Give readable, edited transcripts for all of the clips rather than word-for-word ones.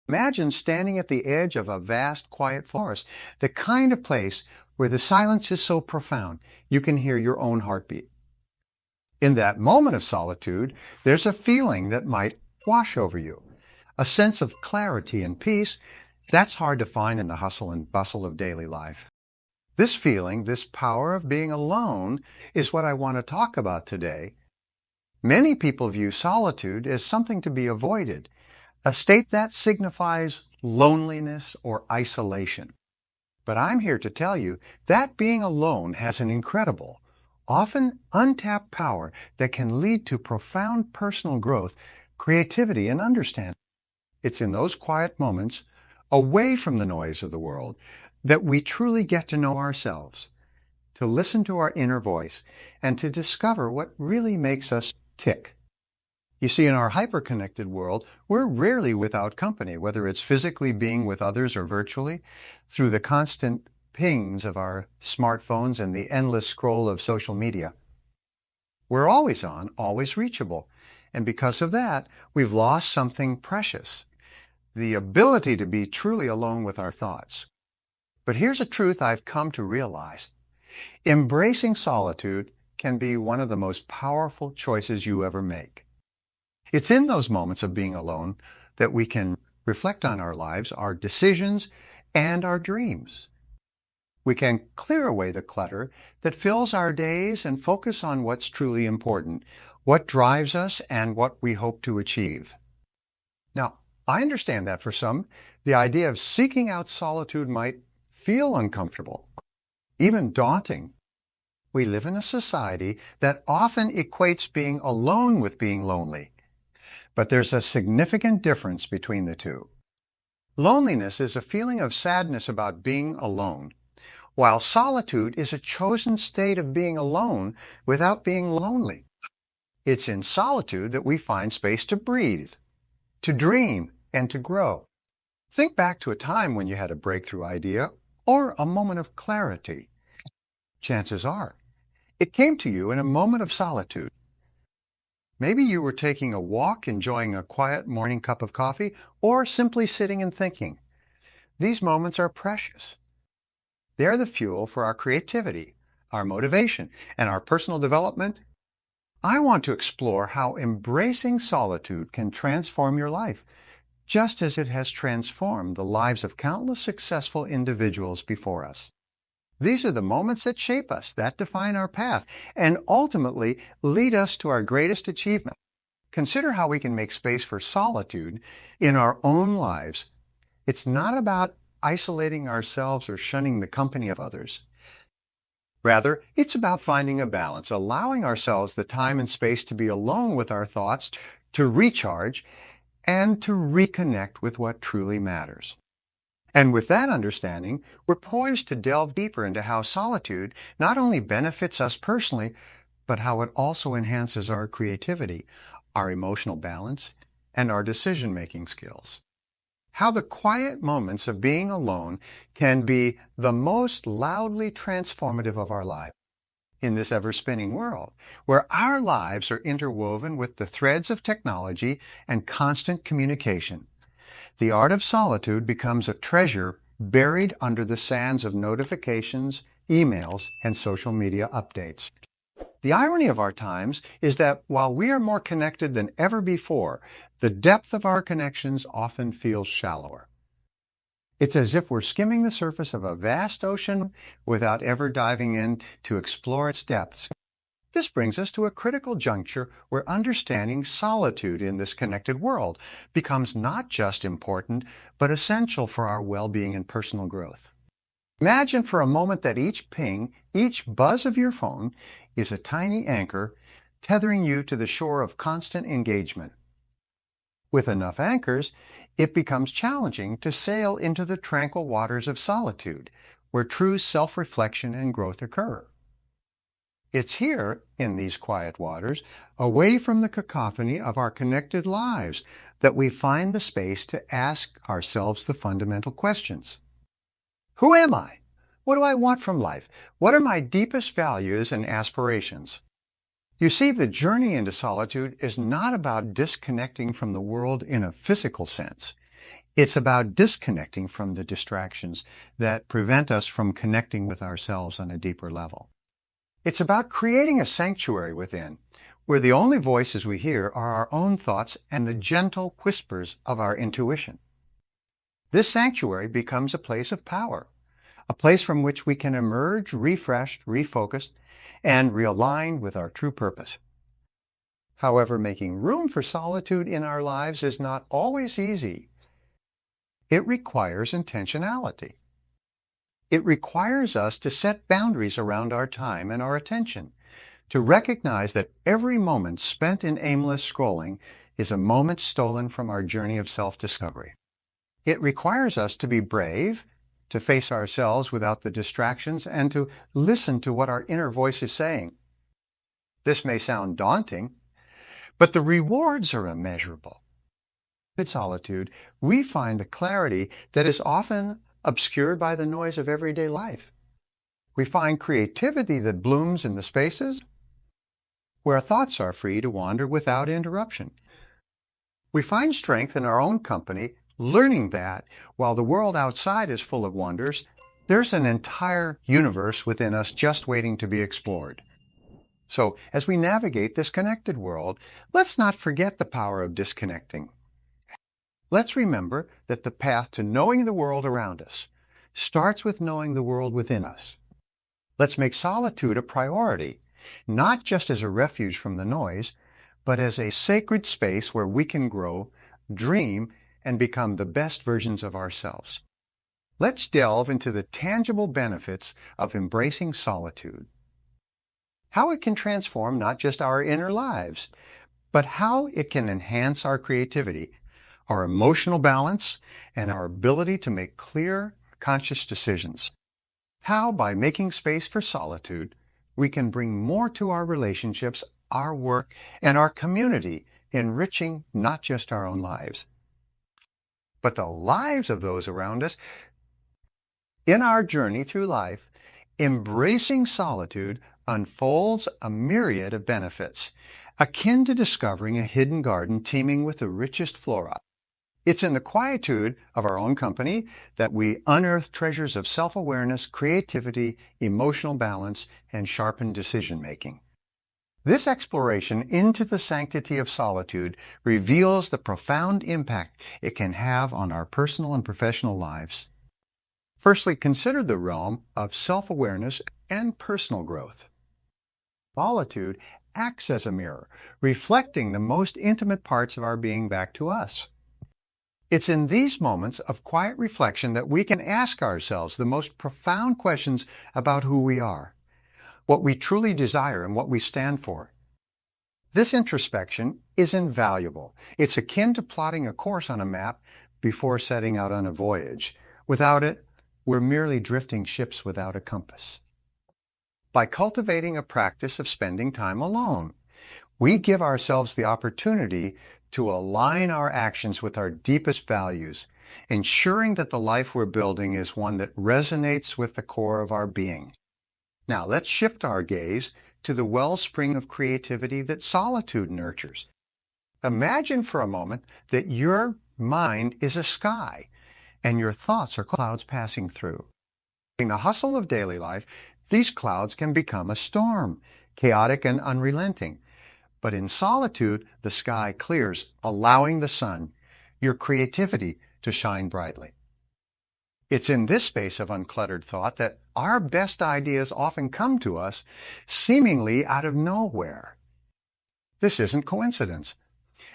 Imagine standing at the edge of a vast, quiet forest, the kind of place where the silence is so profound you can hear your own heartbeat. In that moment of solitude, there's a feeling that might wash over you, a sense of clarity and peace that's hard to find in the hustle and bustle of daily life. This feeling, this power of being alone, is what I want to talk about today. Many people view solitude as something to be avoided, a state that signifies loneliness or isolation. But I'm here to tell you that being alone has an incredible, often untapped power that can lead to profound personal growth, creativity, and understanding. It's in those quiet moments, away from the noise of the world, that we truly get to know ourselves, to listen to our inner voice, and to discover what really makes us tick. You see, in our hyper-connected world, we're rarely without company, whether it's physically being with others or virtually, through the constant pings of our smartphones and the endless scroll of social media. We're always on, always reachable, and because of that, we've lost something precious, the ability to be truly alone with our thoughts. But here's a truth I've come to realize. Embracing solitude can be one of the most powerful choices you ever make. It's in those moments of being alone that we can reflect on our lives, our decisions, and our dreams. We can clear away the clutter that fills our days and focus on what's truly important, what drives us, and what we hope to achieve. Now, I understand that for some, the idea of seeking out solitude might feel uncomfortable, even daunting. We live in a society that often equates being alone with being lonely. But there's a significant difference between the two. Loneliness is a feeling of sadness about being alone, while solitude is a chosen state of being alone without being lonely. It's in solitude that we find space to breathe, to dream, and to grow. Think back to a time when you had a breakthrough idea or a moment of clarity. Chances are, it came to you in a moment of solitude. Maybe you were taking a walk, enjoying a quiet morning cup of coffee, or simply sitting and thinking. These moments are precious. They're the fuel for our creativity, our motivation, and our personal development. I want to explore how embracing solitude can transform your life, just as it has transformed the lives of countless successful individuals before us. These are the moments that shape us, that define our path, and ultimately lead us to our greatest achievement. Consider how we can make space for solitude in our own lives. It's not about isolating ourselves or shunning the company of others. Rather, it's about finding a balance, allowing ourselves the time and space to be alone with our thoughts, to recharge, and to reconnect with what truly matters. And with that understanding, we're poised to delve deeper into how solitude not only benefits us personally, but how it also enhances our creativity, our emotional balance, and our decision-making skills. How the quiet moments of being alone can be the most loudly transformative of our lives. In this ever-spinning world, where our lives are interwoven with the threads of technology and constant communication, the art of solitude becomes a treasure buried under the sands of notifications, emails, and social media updates. The irony of our times is that while we are more connected than ever before, the depth of our connections often feels shallower. It's as if we're skimming the surface of a vast ocean without ever diving in to explore its depths. This brings us to a critical juncture where understanding solitude in this connected world becomes not just important, but essential for our well-being and personal growth. Imagine for a moment that each ping, each buzz of your phone is a tiny anchor tethering you to the shore of constant engagement. With enough anchors, it becomes challenging to sail into the tranquil waters of solitude, where true self-reflection and growth occur. It's here, in these quiet waters, away from the cacophony of our connected lives, that we find the space to ask ourselves the fundamental questions. Who am I? What do I want from life? What are my deepest values and aspirations? You see, the journey into solitude is not about disconnecting from the world in a physical sense. It's about disconnecting from the distractions that prevent us from connecting with ourselves on a deeper level. It's about creating a sanctuary within, where the only voices we hear are our own thoughts and the gentle whispers of our intuition. This sanctuary becomes a place of power, a place from which we can emerge refreshed, refocused, and realigned with our true purpose. However, making room for solitude in our lives is not always easy. It requires intentionality. It requires us to set boundaries around our time and our attention, to recognize that every moment spent in aimless scrolling is a moment stolen from our journey of self-discovery. It requires us to be brave, to face ourselves without the distractions, and to listen to what our inner voice is saying. This may sound daunting, but the rewards are immeasurable. In solitude, we find the clarity that is often obscured by the noise of everyday life. We find creativity that blooms in the spaces where thoughts are free to wander without interruption. We find strength in our own company, learning that while the world outside is full of wonders, there's an entire universe within us just waiting to be explored. So, as we navigate this connected world, let's not forget the power of disconnecting. Let's remember that the path to knowing the world around us starts with knowing the world within us. Let's make solitude a priority, not just as a refuge from the noise, but as a sacred space where we can grow, dream, and become the best versions of ourselves. Let's delve into the tangible benefits of embracing solitude. How it can transform not just our inner lives, but how it can enhance our creativity, our emotional balance, and our ability to make clear, conscious decisions. How, by making space for solitude, we can bring more to our relationships, our work, and our community, enriching not just our own lives, but the lives of those around us. In our journey through life, embracing solitude unfolds a myriad of benefits, akin to discovering a hidden garden teeming with the richest flora. It's in the quietude of our own company that we unearth treasures of self-awareness, creativity, emotional balance, and sharpened decision-making. This exploration into the sanctity of solitude reveals the profound impact it can have on our personal and professional lives. Firstly, consider the realm of self-awareness and personal growth. Solitude acts as a mirror, reflecting the most intimate parts of our being back to us. It's in these moments of quiet reflection that we can ask ourselves the most profound questions about who we are, what we truly desire, and what we stand for. This introspection is invaluable. It's akin to plotting a course on a map before setting out on a voyage. Without it, we're merely drifting ships without a compass. By cultivating a practice of spending time alone, we give ourselves the opportunity to align our actions with our deepest values, ensuring that the life we're building is one that resonates with the core of our being. Now, let's shift our gaze to the wellspring of creativity that solitude nurtures. Imagine for a moment that your mind is a sky and your thoughts are clouds passing through. In the hustle of daily life, these clouds can become a storm, chaotic and unrelenting. But in solitude, the sky clears, allowing the sun, your creativity, to shine brightly. It's in this space of uncluttered thought that our best ideas often come to us, seemingly out of nowhere. This isn't coincidence.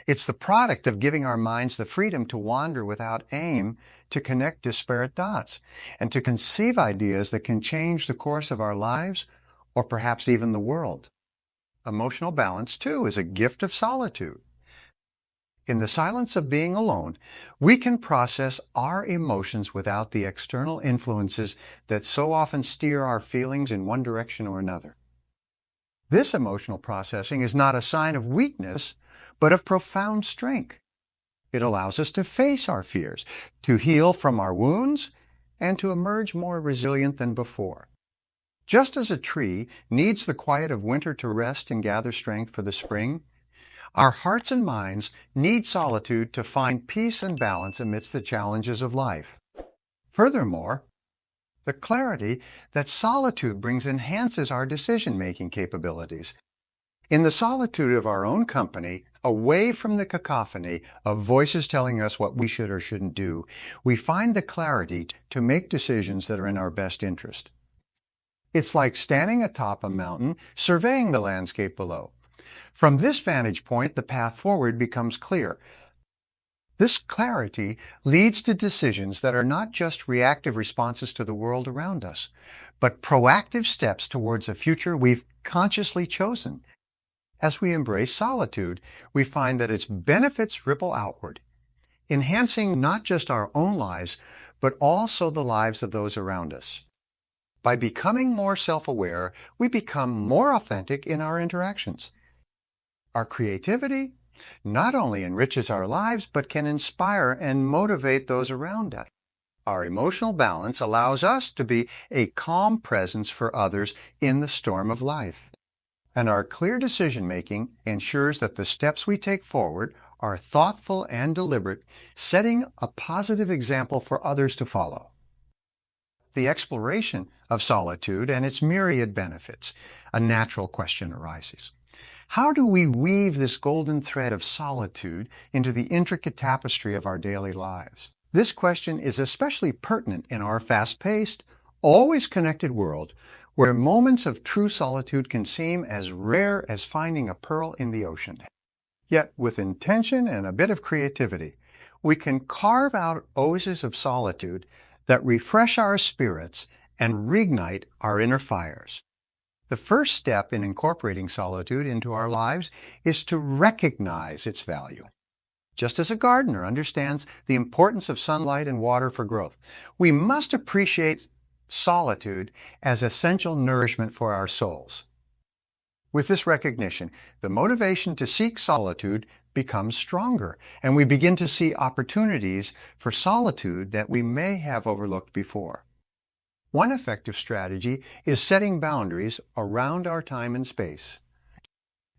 It's the product of giving our minds the freedom to wander without aim, to connect disparate dots, and to conceive ideas that can change the course of our lives, or perhaps even the world. Emotional balance, too, is a gift of solitude. In the silence of being alone, we can process our emotions without the external influences that so often steer our feelings in one direction or another. This emotional processing is not a sign of weakness, but of profound strength. It allows us to face our fears, to heal from our wounds, and to emerge more resilient than before. Just as a tree needs the quiet of winter to rest and gather strength for the spring, Our hearts and minds need solitude to find peace and balance amidst the challenges of life. Furthermore, the clarity that solitude brings enhances our decision-making capabilities. In the solitude of our own company, away from the cacophony of voices telling us what we should or shouldn't do, we find the clarity to make decisions that are in our best interest. It's like standing atop a mountain, surveying the landscape below. From this vantage point, the path forward becomes clear. This clarity leads to decisions that are not just reactive responses to the world around us, but proactive steps towards a future we've consciously chosen. As we embrace solitude, we find that its benefits ripple outward, enhancing not just our own lives, but also the lives of those around us. By becoming more self-aware, we become more authentic in our interactions. Our creativity not only enriches our lives, but can inspire and motivate those around us. Our emotional balance allows us to be a calm presence for others in the storm of life. And our clear decision-making ensures that the steps we take forward are thoughtful and deliberate, setting a positive example for others to follow. The exploration of solitude and its myriad benefits, a natural question arises. How do we weave this golden thread of solitude into the intricate tapestry of our daily lives? This question is especially pertinent in our fast-paced, always connected world, where moments of true solitude can seem as rare as finding a pearl in the ocean. Yet, with intention and a bit of creativity, we can carve out oases of solitude that refresh our spirits and reignite our inner fires. The first step in incorporating solitude into our lives is to recognize its value. Just as a gardener understands the importance of sunlight and water for growth, we must appreciate solitude as essential nourishment for our souls. With this recognition, the motivation to seek solitude becomes stronger, and we begin to see opportunities for solitude that we may have overlooked before. One effective strategy is setting boundaries around our time and space.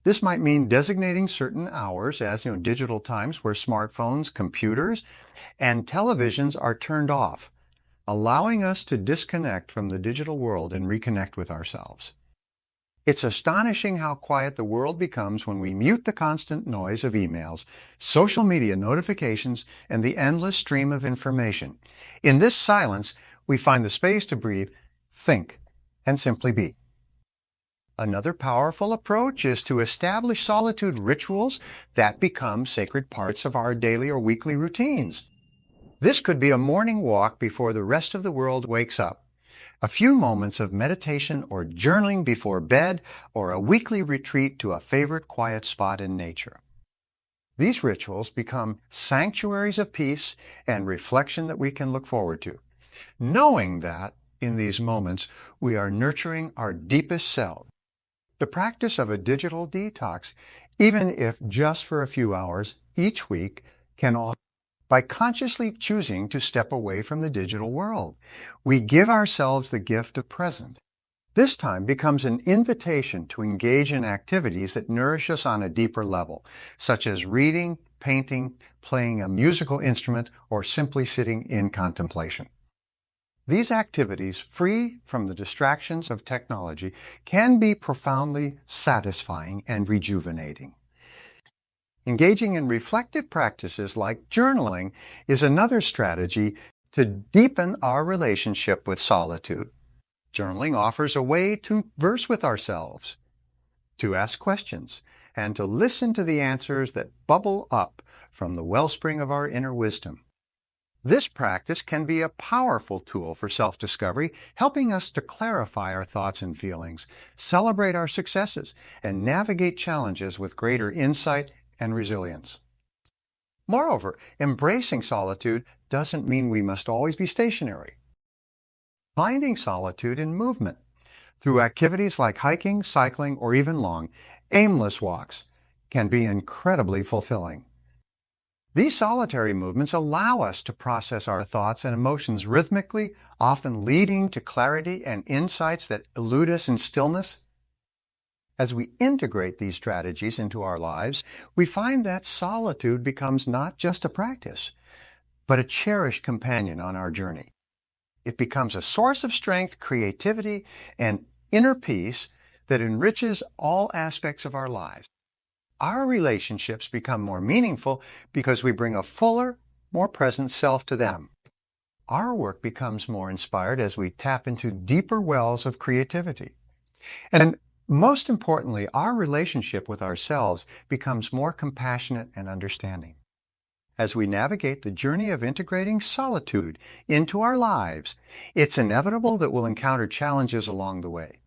This might mean designating certain hours as digital times where smartphones, computers, and televisions are turned off, allowing us to disconnect from the digital world and reconnect with ourselves. It's astonishing how quiet the world becomes when we mute the constant noise of emails, social media notifications, and the endless stream of information. In this silence, we find the space to breathe, think, and simply be. Another powerful approach is to establish solitude rituals that become sacred parts of our daily or weekly routines. This could be a morning walk before the rest of the world wakes up, a few moments of meditation or journaling before bed, or a weekly retreat to a favorite quiet spot in nature. These rituals become sanctuaries of peace and reflection that we can look forward to, knowing that in these moments we are nurturing our deepest selves. The practice of a digital detox, even if just for a few hours each week, can all by consciously choosing to step away from the digital world. We give ourselves the gift of present. This time becomes an invitation to engage in activities that nourish us on a deeper level, such as reading, painting, playing a musical instrument, or simply sitting in contemplation. These activities, free from the distractions of technology, can be profoundly satisfying and rejuvenating. Engaging in reflective practices like journaling is another strategy to deepen our relationship with solitude. Journaling offers a way to converse with ourselves, to ask questions, and to listen to the answers that bubble up from the wellspring of our inner wisdom. This practice can be a powerful tool for self-discovery, helping us to clarify our thoughts and feelings, celebrate our successes, and navigate challenges with greater insight and resilience. Moreover, embracing solitude doesn't mean we must always be stationary. Finding solitude in movement through activities like hiking, cycling, or even long, aimless walks can be incredibly fulfilling. These solitary movements allow us to process our thoughts and emotions rhythmically, often leading to clarity and insights that elude us in stillness. As we integrate these strategies into our lives, we find that solitude becomes not just a practice, but a cherished companion on our journey. It becomes a source of strength, creativity, and inner peace that enriches all aspects of our lives. Our relationships become more meaningful because we bring a fuller, more present self to them. Our work becomes more inspired as we tap into deeper wells of creativity. And most importantly, our relationship with ourselves becomes more compassionate and understanding. As we navigate the journey of integrating solitude into our lives, it's inevitable that we'll encounter challenges along the way.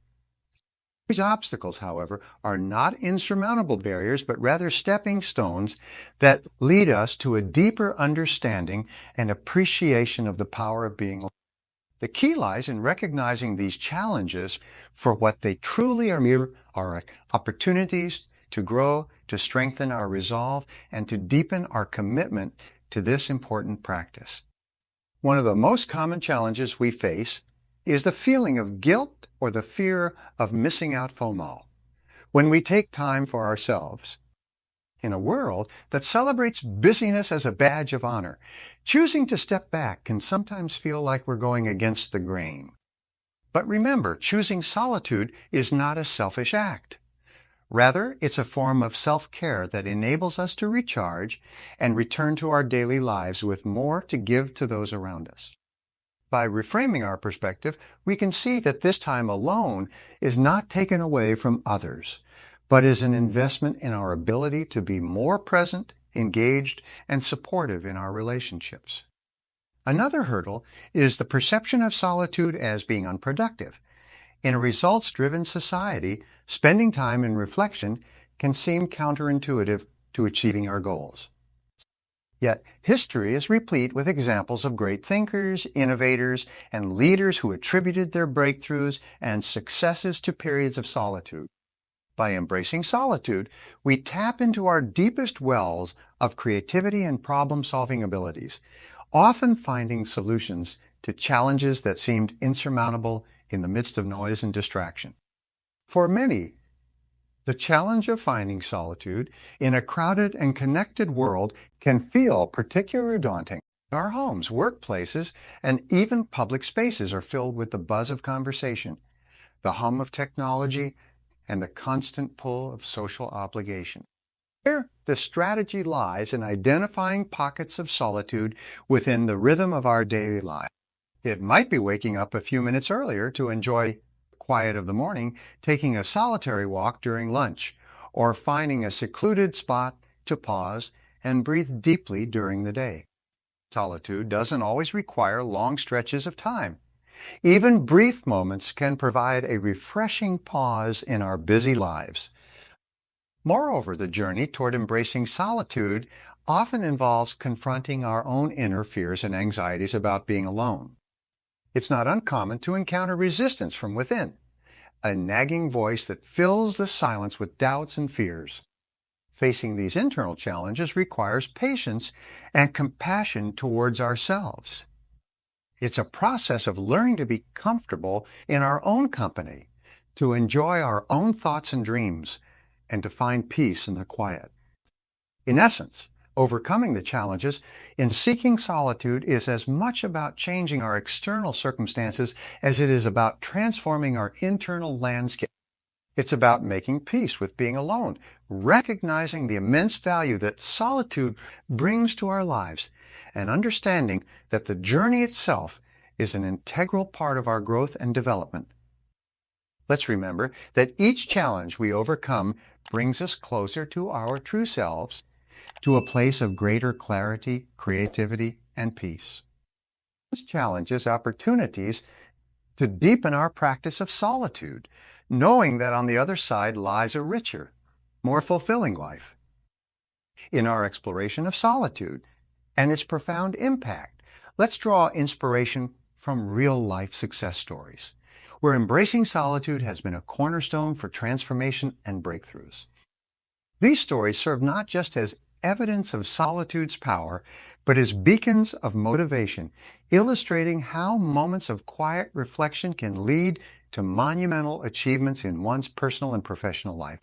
These obstacles, however, are not insurmountable barriers, but rather stepping stones that lead us to a deeper understanding and appreciation of the power of being alone. The key lies in recognizing these challenges for what they truly are opportunities to grow, to strengthen our resolve, and to deepen our commitment to this important practice. One of the most common challenges we face is the feeling of guilt or the fear of missing out FOMO. When we take time for ourselves, in a world that celebrates busyness as a badge of honor, choosing to step back can sometimes feel like we're going against the grain. But remember, choosing solitude is not a selfish act. Rather, it's a form of self-care that enables us to recharge and return to our daily lives with more to give to those around us. By reframing our perspective, we can see that this time alone is not taken away from others, but is an investment in our ability to be more present, engaged, and supportive in our relationships. Another hurdle is the perception of solitude as being unproductive. In a results-driven society, spending time in reflection can seem counterintuitive to achieving our goals. Yet, history is replete with examples of great thinkers, innovators, and leaders who attributed their breakthroughs and successes to periods of solitude. By embracing solitude, we tap into our deepest wells of creativity and problem-solving abilities, often finding solutions to challenges that seemed insurmountable in the midst of noise and distraction. For many, the challenge of finding solitude in a crowded and connected world can feel particularly daunting. Our homes, workplaces, and even public spaces are filled with the buzz of conversation, the hum of technology, and the constant pull of social obligation. Here, the strategy lies in identifying pockets of solitude within the rhythm of our daily life. It might be waking up a few minutes earlier to enjoy quiet of the morning, taking a solitary walk during lunch, or finding a secluded spot to pause and breathe deeply during the day. Solitude doesn't always require long stretches of time. Even brief moments can provide a refreshing pause in our busy lives. Moreover, the journey toward embracing solitude often involves confronting our own inner fears and anxieties about being alone. It's not uncommon to encounter resistance from within, a nagging voice that fills the silence with doubts and fears. Facing these internal challenges requires patience and compassion towards ourselves. It's a process of learning to be comfortable in our own company, to enjoy our own thoughts and dreams, and to find peace in the quiet. In essence, overcoming the challenges in seeking solitude is as much about changing our external circumstances as it is about transforming our internal landscape. It's about making peace with being alone, recognizing the immense value that solitude brings to our lives, and understanding that the journey itself is an integral part of our growth and development. Let's remember that each challenge we overcome brings us closer to our true selves, to a place of greater clarity, creativity, and peace. This challenges opportunities to deepen our practice of solitude, knowing that on the other side lies a richer, more fulfilling life. In our exploration of solitude and its profound impact, let's draw inspiration from real-life success stories, where embracing solitude has been a cornerstone for transformation and breakthroughs. These stories serve not just as evidence of solitude's power, but as beacons of motivation, illustrating how moments of quiet reflection can lead to monumental achievements in one's personal and professional life.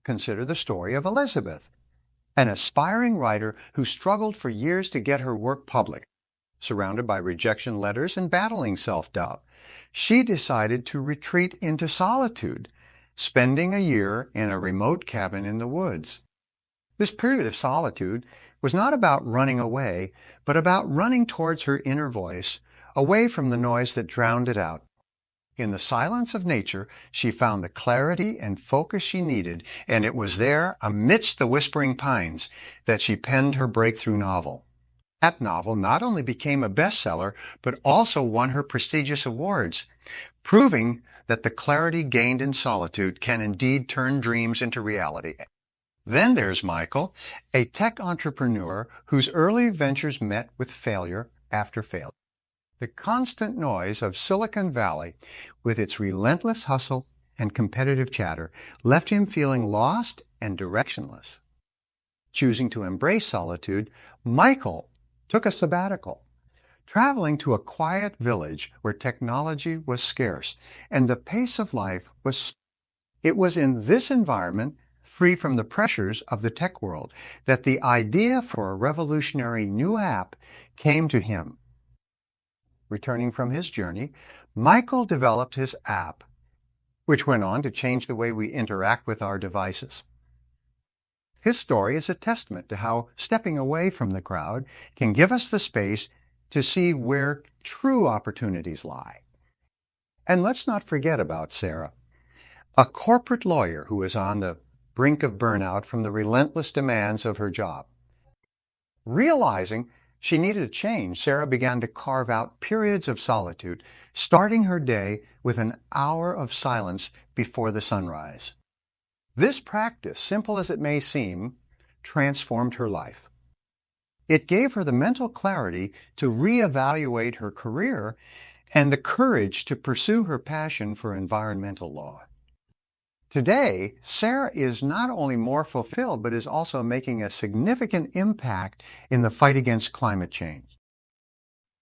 Consider the story of Elizabeth, an aspiring writer who struggled for years to get her work published. Surrounded by rejection letters and battling self-doubt, she decided to retreat into solitude, spending a year in a remote cabin in the woods. This period of solitude was not about running away, but about running towards her inner voice, away from the noise that drowned it out. In the silence of nature, she found the clarity and focus she needed, and it was there, amidst the whispering pines, that she penned her breakthrough novel. That novel not only became a bestseller, but also won her prestigious awards, proving that the clarity gained in solitude can indeed turn dreams into reality. Then there's Michael, a tech entrepreneur whose early ventures met with failure after failure. The constant noise of Silicon Valley, with its relentless hustle and competitive chatter, left him feeling lost and directionless. Choosing to embrace solitude, Michael took a sabbatical, traveling to a quiet village where technology was scarce and the pace of life was slow. It was in this environment, free from the pressures of the tech world, that the idea for a revolutionary new app came to him. Returning from his journey, Michael developed his app, which went on to change the way we interact with our devices. His story is a testament to how stepping away from the crowd can give us the space to see where true opportunities lie. And let's not forget about Sarah, a corporate lawyer who is on the brink of burnout from the relentless demands of her job. Realizing she needed a change, Sarah began to carve out periods of solitude, starting her day with an hour of silence before the sunrise. This practice, simple as it may seem, transformed her life. It gave her the mental clarity to reevaluate her career and the courage to pursue her passion for environmental law. Today, Sarah is not only more fulfilled, but is also making a significant impact in the fight against climate change.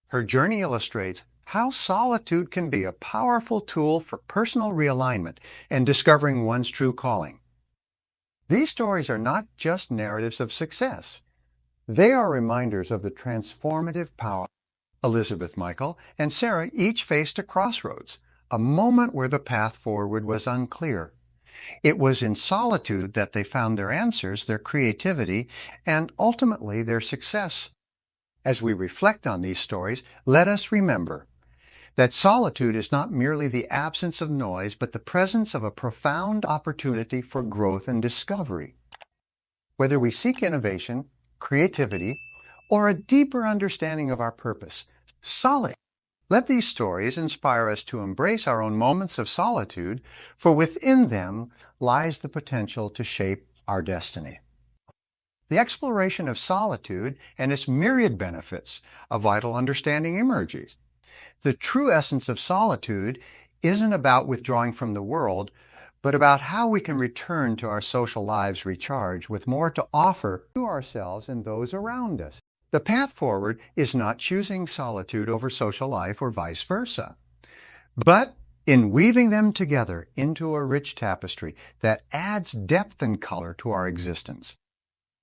Her journey illustrates how solitude can be a powerful tool for personal realignment and discovering one's true calling. These stories are not just narratives of success. They are reminders of the transformative power. Elizabeth, Michael, and Sarah each faced a crossroads, a moment where the path forward was unclear. It was in solitude that they found their answers, their creativity, and ultimately their success. As we reflect on these stories, let us remember that solitude is not merely the absence of noise, but the presence of a profound opportunity for growth and discovery. Whether we seek innovation, creativity, or a deeper understanding of our purpose, let these stories inspire us to embrace our own moments of solitude, for within them lies the potential to shape our destiny. The exploration of solitude and its myriad benefits, a vital understanding emerges. The true essence of solitude isn't about withdrawing from the world, but about how we can return to our social lives recharged with more to offer to ourselves and those around us. The path forward is not choosing solitude over social life or vice versa, but in weaving them together into a rich tapestry that adds depth and color to our existence.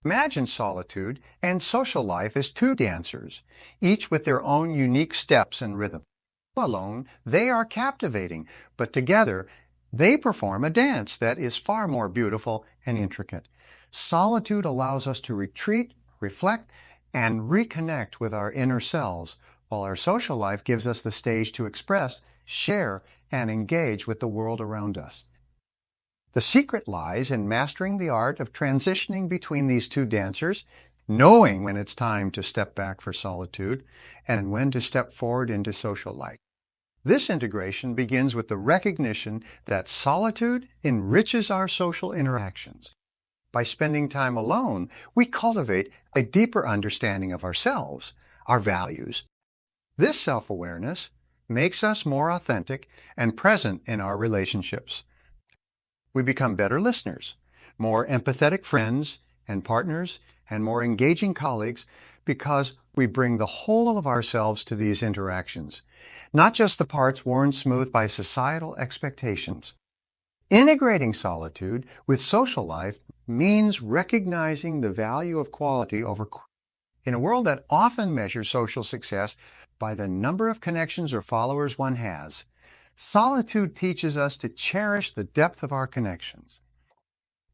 Imagine solitude and social life as two dancers, each with their own unique steps and rhythm. Alone, they are captivating, but together, they perform a dance that is far more beautiful and intricate. Solitude allows us to retreat, reflect, and reconnect with our inner selves, while our social life gives us the stage to express, share, and engage with the world around us. The secret lies in mastering the art of transitioning between these two dancers, knowing when it's time to step back for solitude and when to step forward into social life. This integration begins with the recognition that solitude enriches our social interactions. By spending time alone, we cultivate a deeper understanding of ourselves, our values. This self-awareness makes us more authentic and present in our relationships. We become better listeners, more empathetic friends and partners, and more engaging colleagues because we bring the whole of ourselves to these interactions, not just the parts worn smooth by societal expectations. Integrating solitude with social life means recognizing the value of quality over quantity. In a world that often measures social success by the number of connections or followers one has, solitude teaches us to cherish the depth of our connections.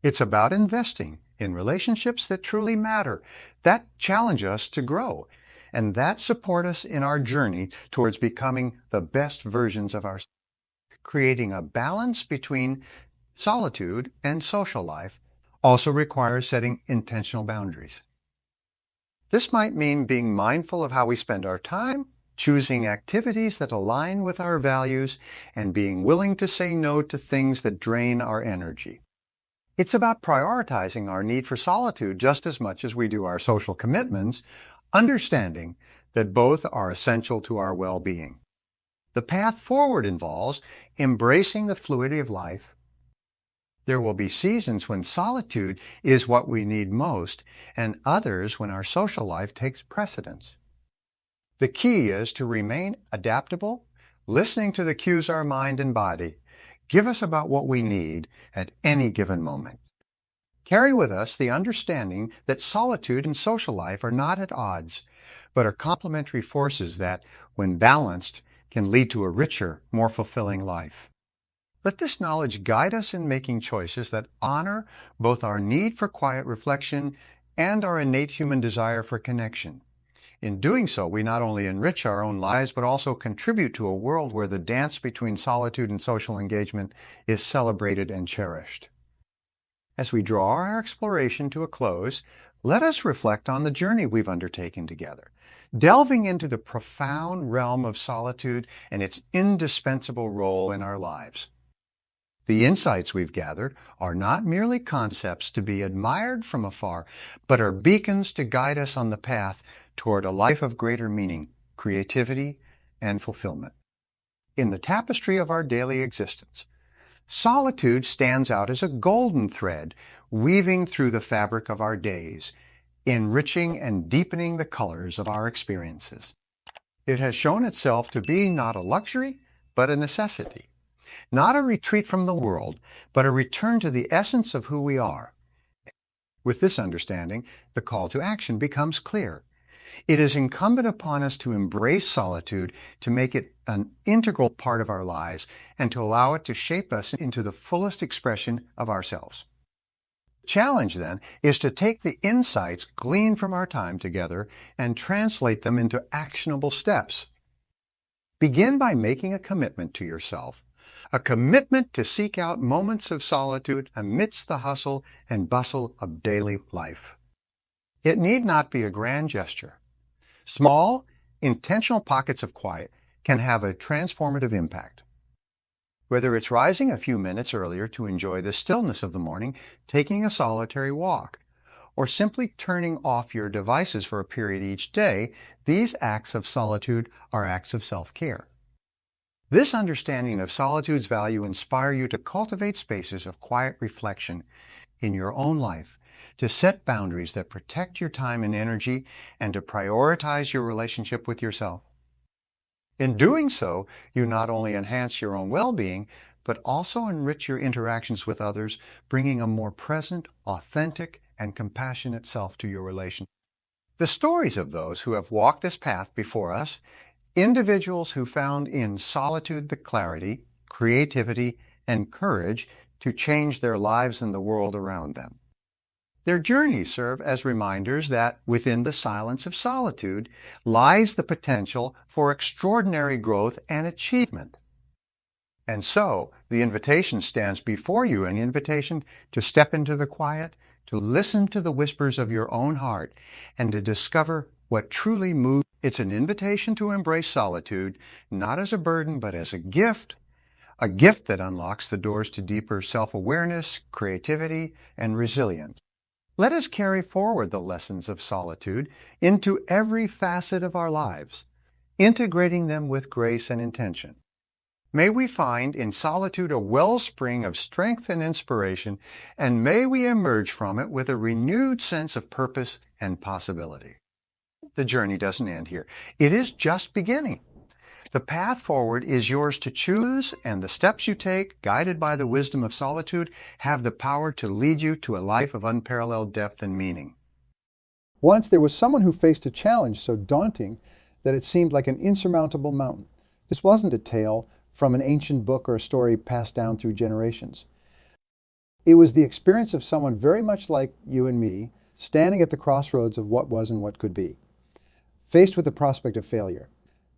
It's about investing in relationships that truly matter, that challenge us to grow, and that support us in our journey towards becoming the best versions of ourselves. Creating a balance between solitude and social life also requires setting intentional boundaries. This might mean being mindful of how we spend our time, choosing activities that align with our values, and being willing to say no to things that drain our energy. It's about prioritizing our need for solitude just as much as we do our social commitments, understanding that both are essential to our well-being. The path forward involves embracing the fluidity of life. There will be seasons when solitude is what we need most, and others when our social life takes precedence. The key is to remain adaptable, listening to the cues our mind and body give us about what we need at any given moment. Carry with us the understanding that solitude and social life are not at odds, but are complementary forces that, when balanced, can lead to a richer, more fulfilling life. Let this knowledge guide us in making choices that honor both our need for quiet reflection and our innate human desire for connection. In doing so, we not only enrich our own lives, but also contribute to a world where the dance between solitude and social engagement is celebrated and cherished. As we draw our exploration to a close, let us reflect on the journey we've undertaken together, delving into the profound realm of solitude and its indispensable role in our lives. The insights we've gathered are not merely concepts to be admired from afar, but are beacons to guide us on the path toward a life of greater meaning, creativity, and fulfillment. In the tapestry of our daily existence, solitude stands out as a golden thread weaving through the fabric of our days, enriching and deepening the colors of our experiences. It has shown itself to be not a luxury, but a necessity. Not a retreat from the world, but a return to the essence of who we are. With this understanding, the call to action becomes clear. It is incumbent upon us to embrace solitude, to make it an integral part of our lives, and to allow it to shape us into the fullest expression of ourselves. The challenge, then, is to take the insights gleaned from our time together and translate them into actionable steps. Begin by making a commitment to yourself, a commitment to seek out moments of solitude amidst the hustle and bustle of daily life. It need not be a grand gesture. Small, intentional pockets of quiet can have a transformative impact. Whether it's rising a few minutes earlier to enjoy the stillness of the morning, taking a solitary walk, or simply turning off your devices for a period each day, these acts of solitude are acts of self-care. This understanding of solitude's value inspires you to cultivate spaces of quiet reflection in your own life, to set boundaries that protect your time and energy, and to prioritize your relationship with yourself. In doing so, you not only enhance your own well-being, but also enrich your interactions with others, bringing a more present, authentic, and compassionate self to your relationship. The stories of those who have walked this path before us, individuals who found in solitude the clarity, creativity, and courage to change their lives and the world around them. Their journeys serve as reminders that within the silence of solitude lies the potential for extraordinary growth and achievement. And so, the invitation stands before you, an invitation to step into the quiet, to listen to the whispers of your own heart, and to discover what truly moves. It's an invitation to embrace solitude, not as a burden, but as a gift that unlocks the doors to deeper self-awareness, creativity, and resilience. Let us carry forward the lessons of solitude into every facet of our lives, integrating them with grace and intention. May we find in solitude a wellspring of strength and inspiration, and may we emerge from it with a renewed sense of purpose and possibility. the journey doesn't end here. It is just beginning. The path forward is yours to choose, and the steps you take, guided by the wisdom of solitude, have the power to lead you to a life of unparalleled depth and meaning. Once there was someone who faced a challenge so daunting that it seemed like an insurmountable mountain. This wasn't a tale from an ancient book or a story passed down through generations. It was the experience of someone very much like you and me, standing at the crossroads of what was and what could be. Faced with the prospect of failure,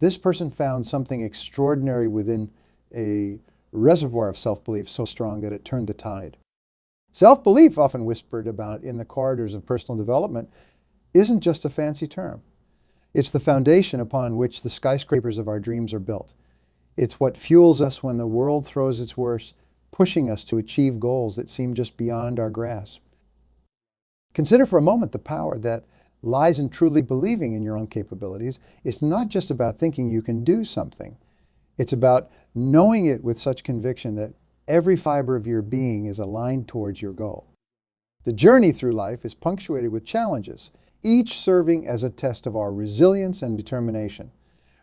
this person found something extraordinary within a reservoir of self-belief so strong that it turned the tide. Self-belief, often whispered about in the corridors of personal development, isn't just a fancy term. It's the foundation upon which the skyscrapers of our dreams are built. It's what fuels us when the world throws its worst, pushing us to achieve goals that seem just beyond our grasp. Consider for a moment the power that lies in truly believing in your own capabilities. It's not just about thinking you can do something. It's about knowing it with such conviction that every fiber of your being is aligned towards your goal. The journey through life is punctuated with challenges, each serving as a test of our resilience and determination.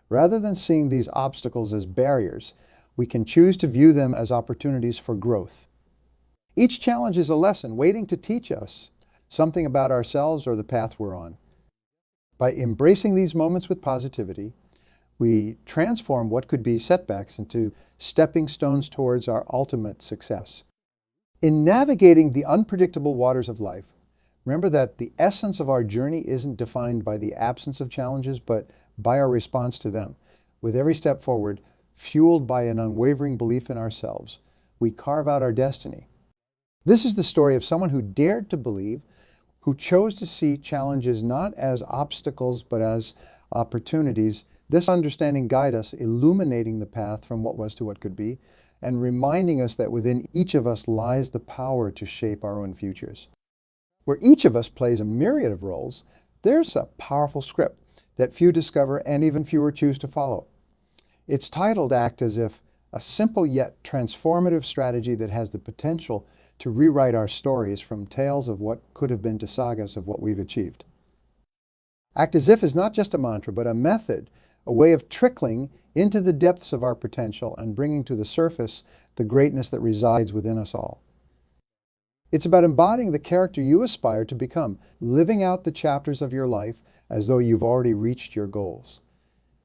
Rather than seeing these obstacles as barriers, we can choose to view them as opportunities for growth. Each challenge is a lesson waiting to teach us something about ourselves or the path we're on. By embracing these moments with positivity, we transform what could be setbacks into stepping stones towards our ultimate success. In navigating the unpredictable waters of life, remember that the essence of our journey isn't defined by the absence of challenges, but by our response to them. With every step forward, fueled by an unwavering belief in ourselves, we carve out our destiny. This is the story of someone who dared to believe, who chose to see challenges not as obstacles but as opportunities. This understanding guides us, illuminating the path from what was to what could be, and reminding us that within each of us lies the power to shape our own futures. Where each of us plays a myriad of roles, there's a powerful script that few discover and even fewer choose to follow. It's titled Act As If, a simple yet transformative strategy that has the potential to rewrite our stories from tales of what could have been to sagas of what we've achieved. Act As If is not just a mantra, but a method, a way of trickling into the depths of our potential and bringing to the surface the greatness that resides within us all. It's about embodying the character you aspire to become, living out the chapters of your life as though you've already reached your goals.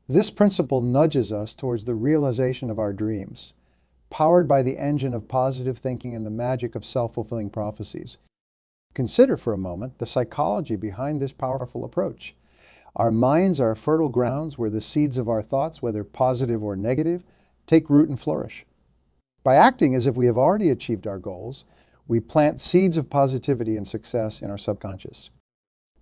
This principle nudges us towards the realization of our dreams, powered by the engine of positive thinking and the magic of self-fulfilling prophecies. Consider for a moment the psychology behind this powerful approach. Our minds are fertile grounds where the seeds of our thoughts, whether positive or negative, take root and flourish. By acting as if we have already achieved our goals, we plant seeds of positivity and success in our subconscious.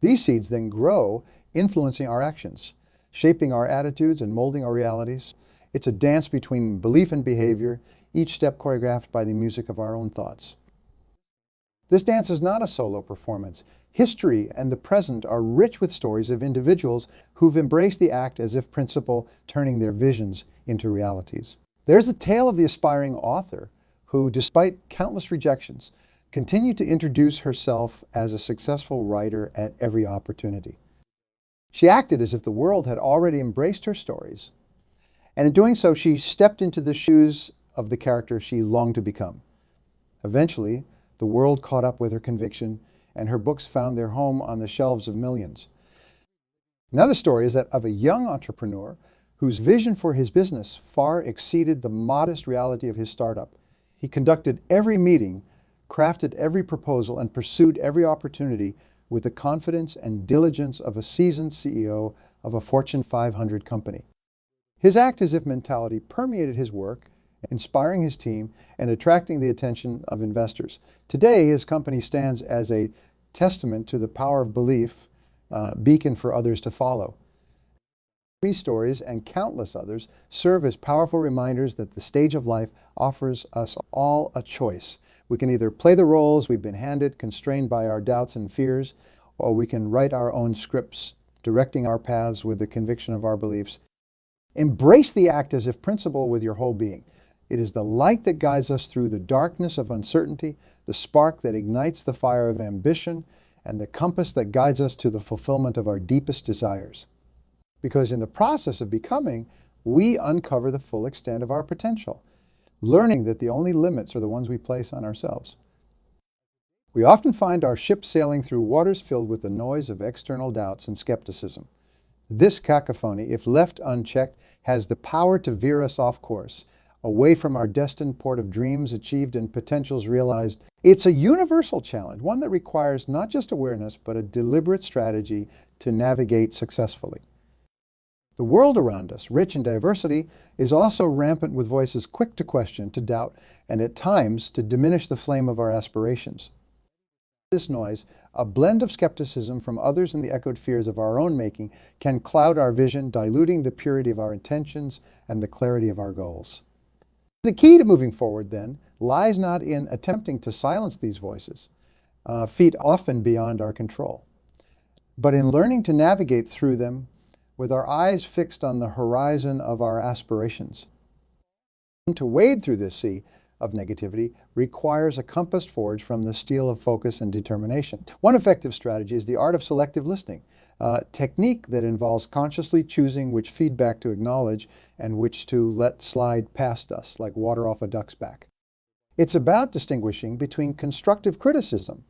These seeds then grow, influencing our actions, shaping our attitudes and molding our realities. It's a dance between belief and behavior, each step choreographed by the music of our own thoughts. This dance is not a solo performance. History and the present are rich with stories of individuals who've embraced the act as if principle, turning their visions into realities. There's the tale of the aspiring author who, despite countless rejections, continued to introduce herself as a successful writer at every opportunity. She acted as if the world had already embraced her stories, and in doing so, she stepped into the shoes of the character she longed to become. Eventually, the world caught up with her conviction, and her books found their home on the shelves of millions. Another story is that of a young entrepreneur whose vision for his business far exceeded the modest reality of his startup. He conducted every meeting, crafted every proposal, and pursued every opportunity with the confidence and diligence of a seasoned CEO of a Fortune 500 company. His act as if mentality permeated his work, inspiring his team and attracting the attention of investors. Today, his company stands as a testament to the power of belief, beacon for others to follow. These stories and countless others serve as powerful reminders that the stage of life offers us all a choice. We can either play the roles we've been handed, constrained by our doubts and fears, or we can write our own scripts, directing our paths with the conviction of our beliefs. Embrace the act as if principle with your whole being. It is the light that guides us through the darkness of uncertainty, the spark that ignites the fire of ambition, and the compass that guides us to the fulfillment of our deepest desires. Because in the process of becoming, we uncover the full extent of our potential, learning that the only limits are the ones we place on ourselves. We often find our ship sailing through waters filled with the noise of external doubts and skepticism. This cacophony, if left unchecked, has the power to veer us off course, away from our destined port of dreams achieved and potentials realized. It's a universal challenge, one that requires not just awareness, but a deliberate strategy to navigate successfully. The world around us, rich in diversity, is also rampant with voices quick to question, to doubt, and at times to diminish the flame of our aspirations. This noise, a blend of skepticism from others and the echoed fears of our own making, can cloud our vision, diluting the purity of our intentions and the clarity of our goals. The key to moving forward, then, lies not in attempting to silence these voices, feet often beyond our control, but in learning to navigate through them with our eyes fixed on the horizon of our aspirations. To wade through this sea of negativity requires a compass forged from the steel of focus and determination. One effective strategy is the art of selective listening, a technique that involves consciously choosing which feedback to acknowledge and which to let slide past us, like water off a duck's back. It's about distinguishing between constructive criticism,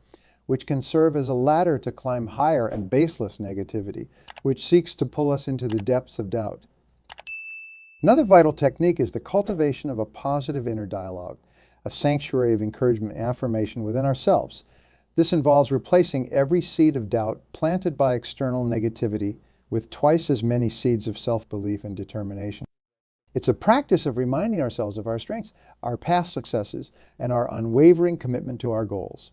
which can serve as a ladder to climb higher, and baseless negativity, which seeks to pull us into the depths of doubt. Another vital technique is the cultivation of a positive inner dialogue, a sanctuary of encouragement and affirmation within ourselves. This involves replacing every seed of doubt planted by external negativity with twice as many seeds of self-belief and determination. It's a practice of reminding ourselves of our strengths, our past successes, and our unwavering commitment to our goals.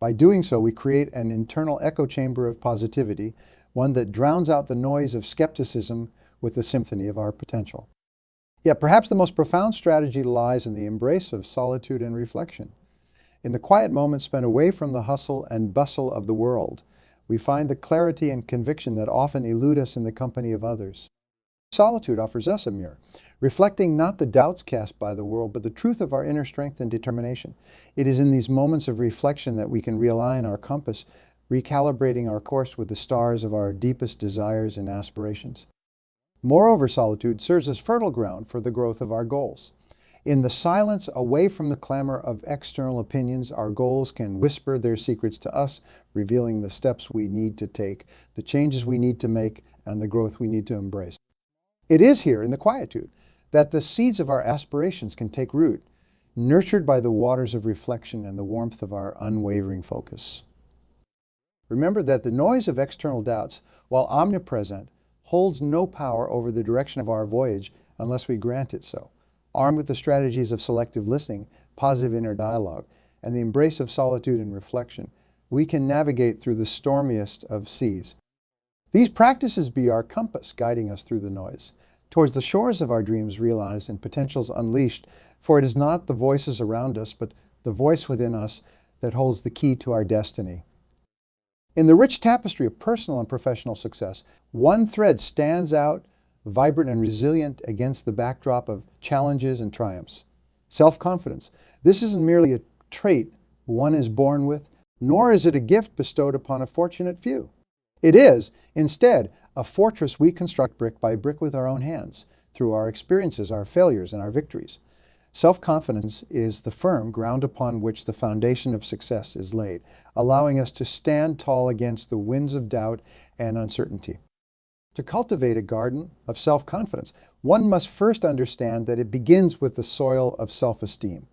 By doing so, we create an internal echo chamber of positivity, one that drowns out the noise of skepticism with the symphony of our potential. Yet perhaps the most profound strategy lies in the embrace of solitude and reflection. In the quiet moments spent away from the hustle and bustle of the world, we find the clarity and conviction that often elude us in the company of others. Solitude offers us a mirror, reflecting not the doubts cast by the world, but the truth of our inner strength and determination. It is in these moments of reflection that we can realign our compass, recalibrating our course with the stars of our deepest desires and aspirations. Moreover, solitude serves as fertile ground for the growth of our goals. In the silence, away from the clamor of external opinions, our goals can whisper their secrets to us, revealing the steps we need to take, the changes we need to make, and the growth we need to embrace. It is here, in the quietude, that the seeds of our aspirations can take root, nurtured by the waters of reflection and the warmth of our unwavering focus. Remember that the noise of external doubts, while omnipresent, holds no power over the direction of our voyage unless we grant it so. Armed with the strategies of selective listening, positive inner dialogue, and the embrace of solitude and reflection, we can navigate through the stormiest of seas. These practices be our compass, guiding us through the noise, towards the shores of our dreams realized and potentials unleashed, for it is not the voices around us, but the voice within us that holds the key to our destiny. In the rich tapestry of personal and professional success, one thread stands out, vibrant and resilient against the backdrop of challenges and triumphs. Self-confidence. This isn't merely a trait one is born with, nor is it a gift bestowed upon a fortunate few. It is, instead, a fortress we construct brick by brick with our own hands, through our experiences, our failures, and our victories. Self-confidence is the firm ground upon which the foundation of success is laid, allowing us to stand tall against the winds of doubt and uncertainty. To cultivate a garden of self-confidence, one must first understand that it begins with the soil of self-esteem.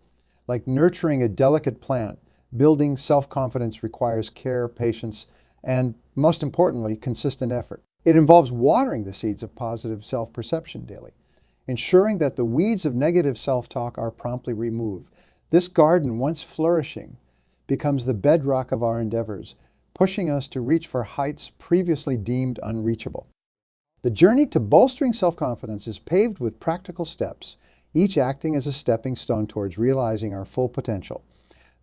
Like nurturing a delicate plant, building self-confidence requires care, patience, and, most importantly, consistent effort. It involves watering the seeds of positive self-perception daily, ensuring that the weeds of negative self-talk are promptly removed. This garden, once flourishing, becomes the bedrock of our endeavors, pushing us to reach for heights previously deemed unreachable. The journey to bolstering self-confidence is paved with practical steps, each acting as a stepping stone towards realizing our full potential.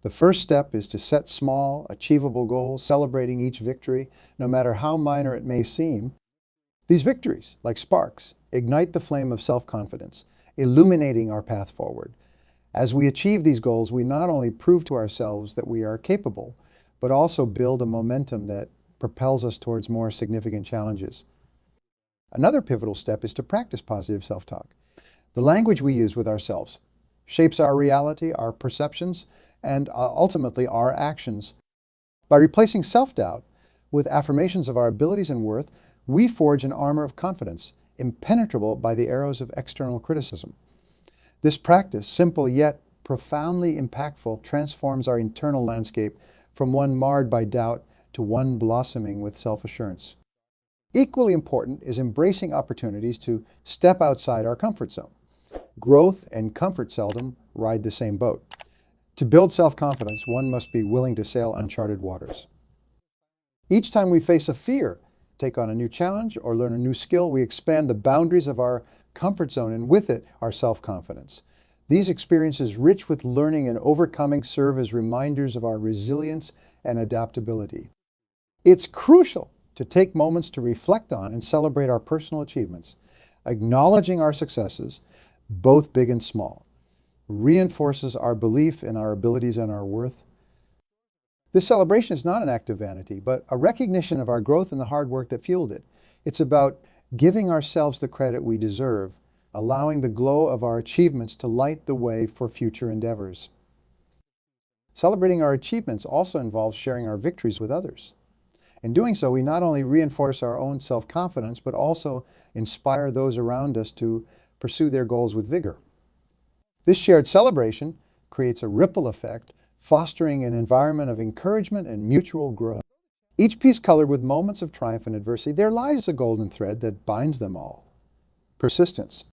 The first step is to set small, achievable goals, celebrating each victory, no matter how minor it may seem. These victories, like sparks, ignite the flame of self-confidence, illuminating our path forward. As we achieve these goals, we not only prove to ourselves that we are capable, but also build a momentum that propels us towards more significant challenges. Another pivotal step is to practice positive self-talk. The language we use with ourselves shapes our reality, our perceptions, and ultimately our actions. By replacing self-doubt with affirmations of our abilities and worth, we forge an armor of confidence, impenetrable by the arrows of external criticism. This practice, simple yet profoundly impactful, transforms our internal landscape from one marred by doubt to one blossoming with self-assurance. Equally important is embracing opportunities to step outside our comfort zone. Growth and comfort seldom ride the same boat. To build self-confidence, one must be willing to sail uncharted waters. Each time we face a fear, take on a new challenge, or learn a new skill, we expand the boundaries of our comfort zone and with it, our self-confidence. These experiences, rich with learning and overcoming, serve as reminders of our resilience and adaptability. It's crucial to take moments to reflect on and celebrate our personal achievements. Acknowledging our successes, both big and small, reinforces our belief in our abilities and our worth. This celebration is not an act of vanity, but a recognition of our growth and the hard work that fueled it. It's about giving ourselves the credit we deserve, allowing the glow of our achievements to light the way for future endeavors. Celebrating our achievements also involves sharing our victories with others. In doing so, we not only reinforce our own self-confidence, but also inspire those around us to pursue their goals with vigor. This shared celebration creates a ripple effect, fostering an environment of encouragement and mutual growth. Each piece colored with moments of triumph and adversity, there lies a golden thread that binds them all: persistence.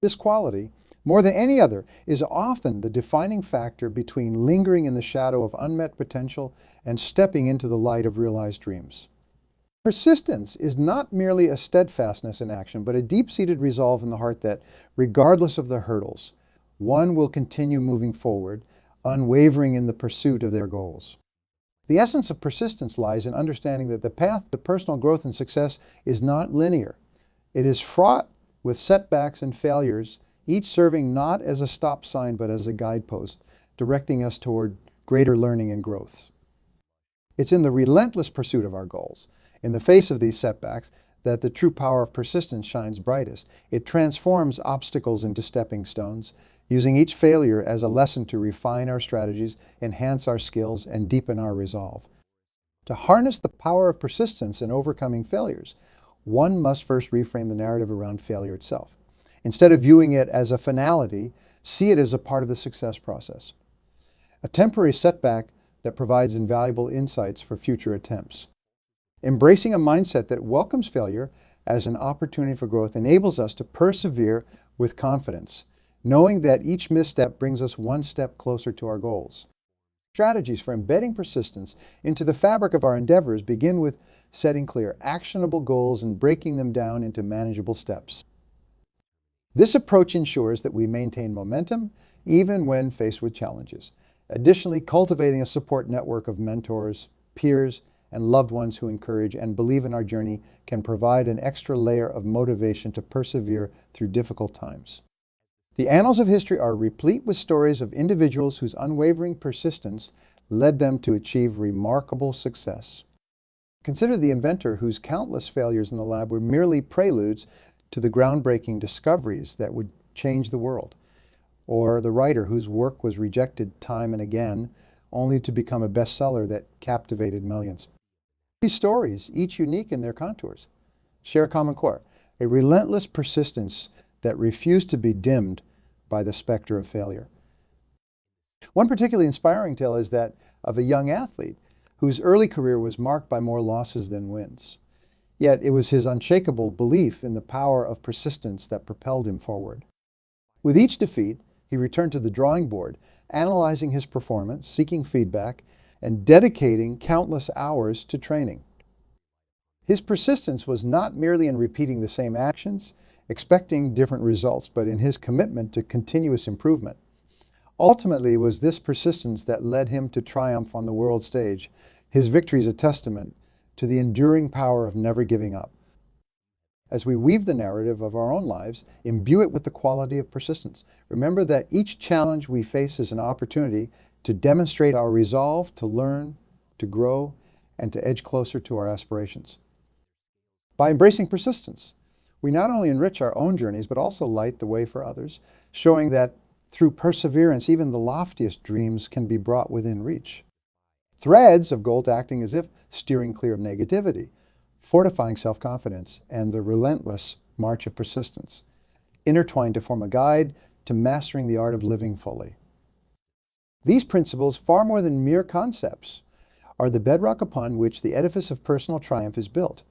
This quality, more than any other, is often the defining factor between lingering in the shadow of unmet potential and stepping into the light of realized dreams. Persistence is not merely a steadfastness in action, but a deep-seated resolve in the heart that, regardless of the hurdles, one will continue moving forward, unwavering in the pursuit of their goals. The essence of persistence lies in understanding that the path to personal growth and success is not linear. It is fraught with setbacks and failures, each serving not as a stop sign but as a guidepost, directing us toward greater learning and growth. It's in the relentless pursuit of our goals, in the face of these setbacks, that the true power of persistence shines brightest. It transforms obstacles into stepping stones, using each failure as a lesson to refine our strategies, enhance our skills, and deepen our resolve. To harness the power of persistence in overcoming failures, one must first reframe the narrative around failure itself. Instead of viewing it as a finality, see it as a part of the success process, a temporary setback that provides invaluable insights for future attempts. Embracing a mindset that welcomes failure as an opportunity for growth enables us to persevere with confidence, knowing that each misstep brings us one step closer to our goals. Strategies for embedding persistence into the fabric of our endeavors begin with setting clear, actionable goals and breaking them down into manageable steps. This approach ensures that we maintain momentum even when faced with challenges. Additionally, cultivating a support network of mentors, peers, and loved ones who encourage and believe in our journey can provide an extra layer of motivation to persevere through difficult times. The annals of history are replete with stories of individuals whose unwavering persistence led them to achieve remarkable success. Consider the inventor whose countless failures in the lab were merely preludes to the groundbreaking discoveries that would change the world, or the writer whose work was rejected time and again, only to become a bestseller that captivated millions. These stories, each unique in their contours, share a common core: a relentless persistence that refused to be dimmed by the specter of failure. One particularly inspiring tale is that of a young athlete whose early career was marked by more losses than wins. Yet it was his unshakable belief in the power of persistence that propelled him forward. With each defeat, he returned to the drawing board, analyzing his performance, seeking feedback, and dedicating countless hours to training. His persistence was not merely in repeating the same actions, expecting different results, but in his commitment to continuous improvement. Ultimately, it was this persistence that led him to triumph on the world stage. His victory is a testament to the enduring power of never giving up. As we weave the narrative of our own lives, imbue it with the quality of persistence. Remember that each challenge we face is an opportunity to demonstrate our resolve to learn, to grow, and to edge closer to our aspirations. By embracing persistence, we not only enrich our own journeys, but also light the way for others, showing that through perseverance, even the loftiest dreams can be brought within reach. Threads of gold acting as if steering clear of negativity, fortifying self-confidence, and the relentless march of persistence, intertwined to form a guide to mastering the art of living fully. These principles, far more than mere concepts, are the bedrock upon which the edifice of personal triumph is built.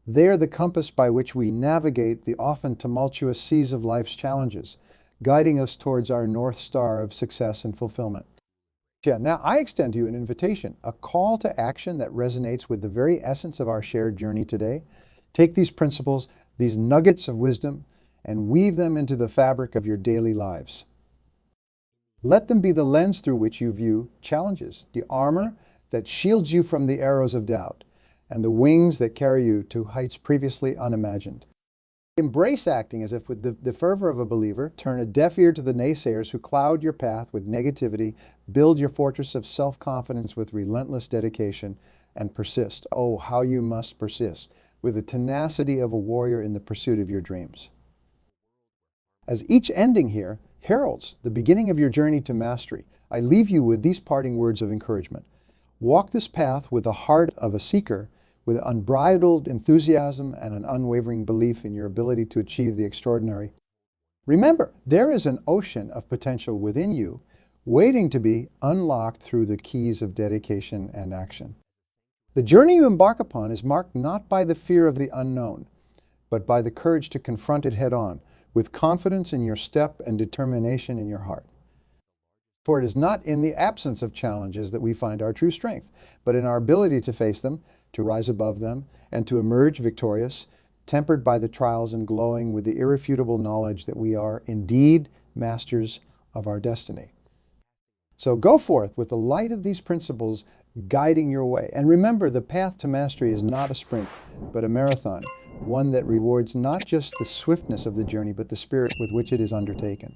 They are the compass by which we navigate the often tumultuous seas of life's challenges, guiding us towards our North Star of success and fulfillment. Yeah, now I extend to you an invitation, a call to action that resonates with the very essence of our shared journey today. Take these principles, these nuggets of wisdom, and weave them into the fabric of your daily lives. Let them be the lens through which you view challenges, the armor that shields you from the arrows of doubt, and the wings that carry you to heights previously unimagined. Embrace acting as if with the fervor of a believer, turn a deaf ear to the naysayers who cloud your path with negativity, build your fortress of self-confidence with relentless dedication, and persist. Oh, how you must persist, with the tenacity of a warrior in the pursuit of your dreams. As each ending here heralds the beginning of your journey to mastery, I leave you with these parting words of encouragement. Walk this path with the heart of a seeker, with unbridled enthusiasm and an unwavering belief in your ability to achieve the extraordinary. Remember, there is an ocean of potential within you, waiting to be unlocked through the keys of dedication and action. The journey you embark upon is marked not by the fear of the unknown, but by the courage to confront it head-on, with confidence in your step and determination in your heart. For it is not in the absence of challenges that we find our true strength, but in our ability to face them, to rise above them, and to emerge victorious, tempered by the trials and glowing with the irrefutable knowledge that we are indeed masters of our destiny. So go forth with the light of these principles guiding your way. And remember, the path to mastery is not a sprint, but a marathon, one that rewards not just the swiftness of the journey, but the spirit with which it is undertaken.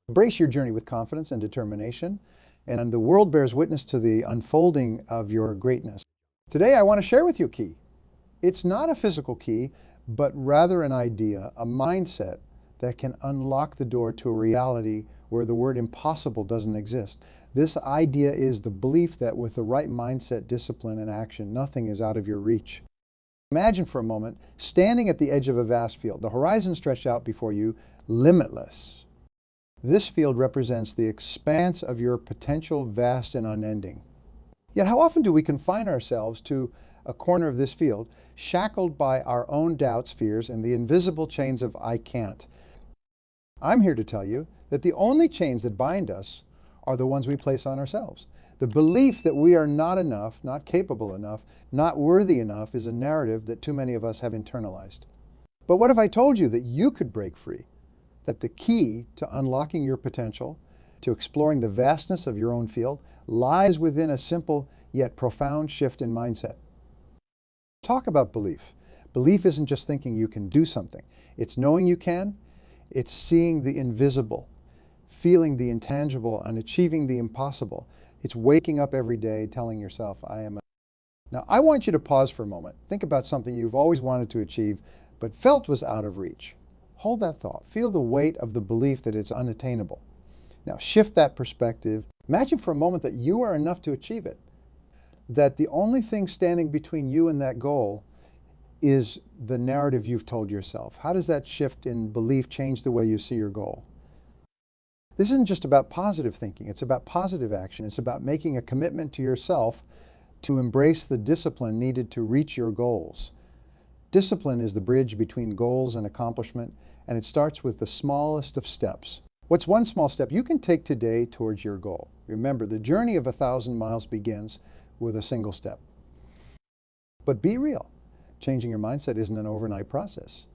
Embrace your journey with confidence and determination, and the world bears witness to the unfolding of your greatness. Today I want to share with you a key. It's not a physical key, but rather an idea, a mindset that can unlock the door to a reality where the word impossible doesn't exist. This idea is the belief that with the right mindset, discipline, and action, nothing is out of your reach. Imagine for a moment standing at the edge of a vast field, the horizon stretched out before you, limitless. This field represents the expanse of your potential, vast and unending. Yet how often do we confine ourselves to a corner of this field, shackled by our own doubts, fears, and the invisible chains of I can't? I'm here to tell you that the only chains that bind us are the ones we place on ourselves. The belief that we are not enough, not capable enough, not worthy enough is a narrative that too many of us have internalized. But what if I told you that you could break free? That the key to unlocking your potential, to exploring the vastness of your own field, lies within a simple yet profound shift in mindset. Talk about belief. Belief isn't just thinking you can do something. It's knowing you can. It's seeing the invisible, feeling the intangible, and achieving the impossible. It's waking up every day telling yourself, I am. Now, I want you to pause for a moment. Think about something you've always wanted to achieve, but felt was out of reach. Hold that thought. Feel the weight of the belief that it's unattainable. Now, shift that perspective. Imagine for a moment that you are enough to achieve it. That the only thing standing between you and that goal is the narrative you've told yourself. How does that shift in belief change the way you see your goal? This isn't just about positive thinking. It's about positive action. It's about making a commitment to yourself to embrace the discipline needed to reach your goals. Discipline is the bridge between goals and accomplishment, and it starts with the smallest of steps. What's one small step you can take today towards your goal? Remember, the journey of 1,000 miles begins with a single step. But be real. Changing your mindset isn't an overnight process.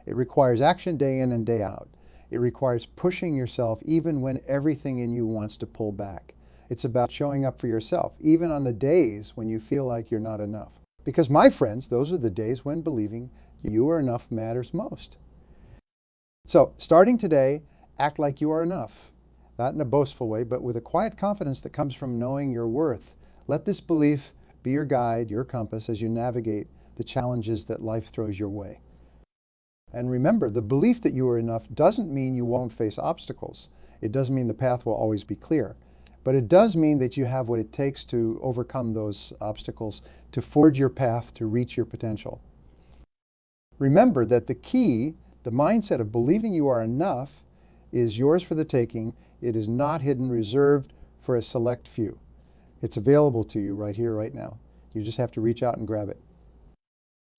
It requires action day in and day out. It requires pushing yourself even when everything in you wants to pull back. It's about showing up for yourself, even on the days when you feel like you're not enough. Because, my friends, those are the days when believing you are enough matters most. So, starting today, act like you are enough. Not in a boastful way, but with a quiet confidence that comes from knowing your worth. Let this belief be your guide, your compass as you navigate the challenges that life throws your way. And remember, the belief that you are enough doesn't mean you won't face obstacles. It doesn't mean the path will always be clear. But it does mean that you have what it takes to overcome those obstacles, to forge your path, to reach your potential. Remember that the key, the mindset of believing you are enough, is yours for the taking. It is not hidden, reserved for a select few. It's available to you right here, right now. You just have to reach out and grab it.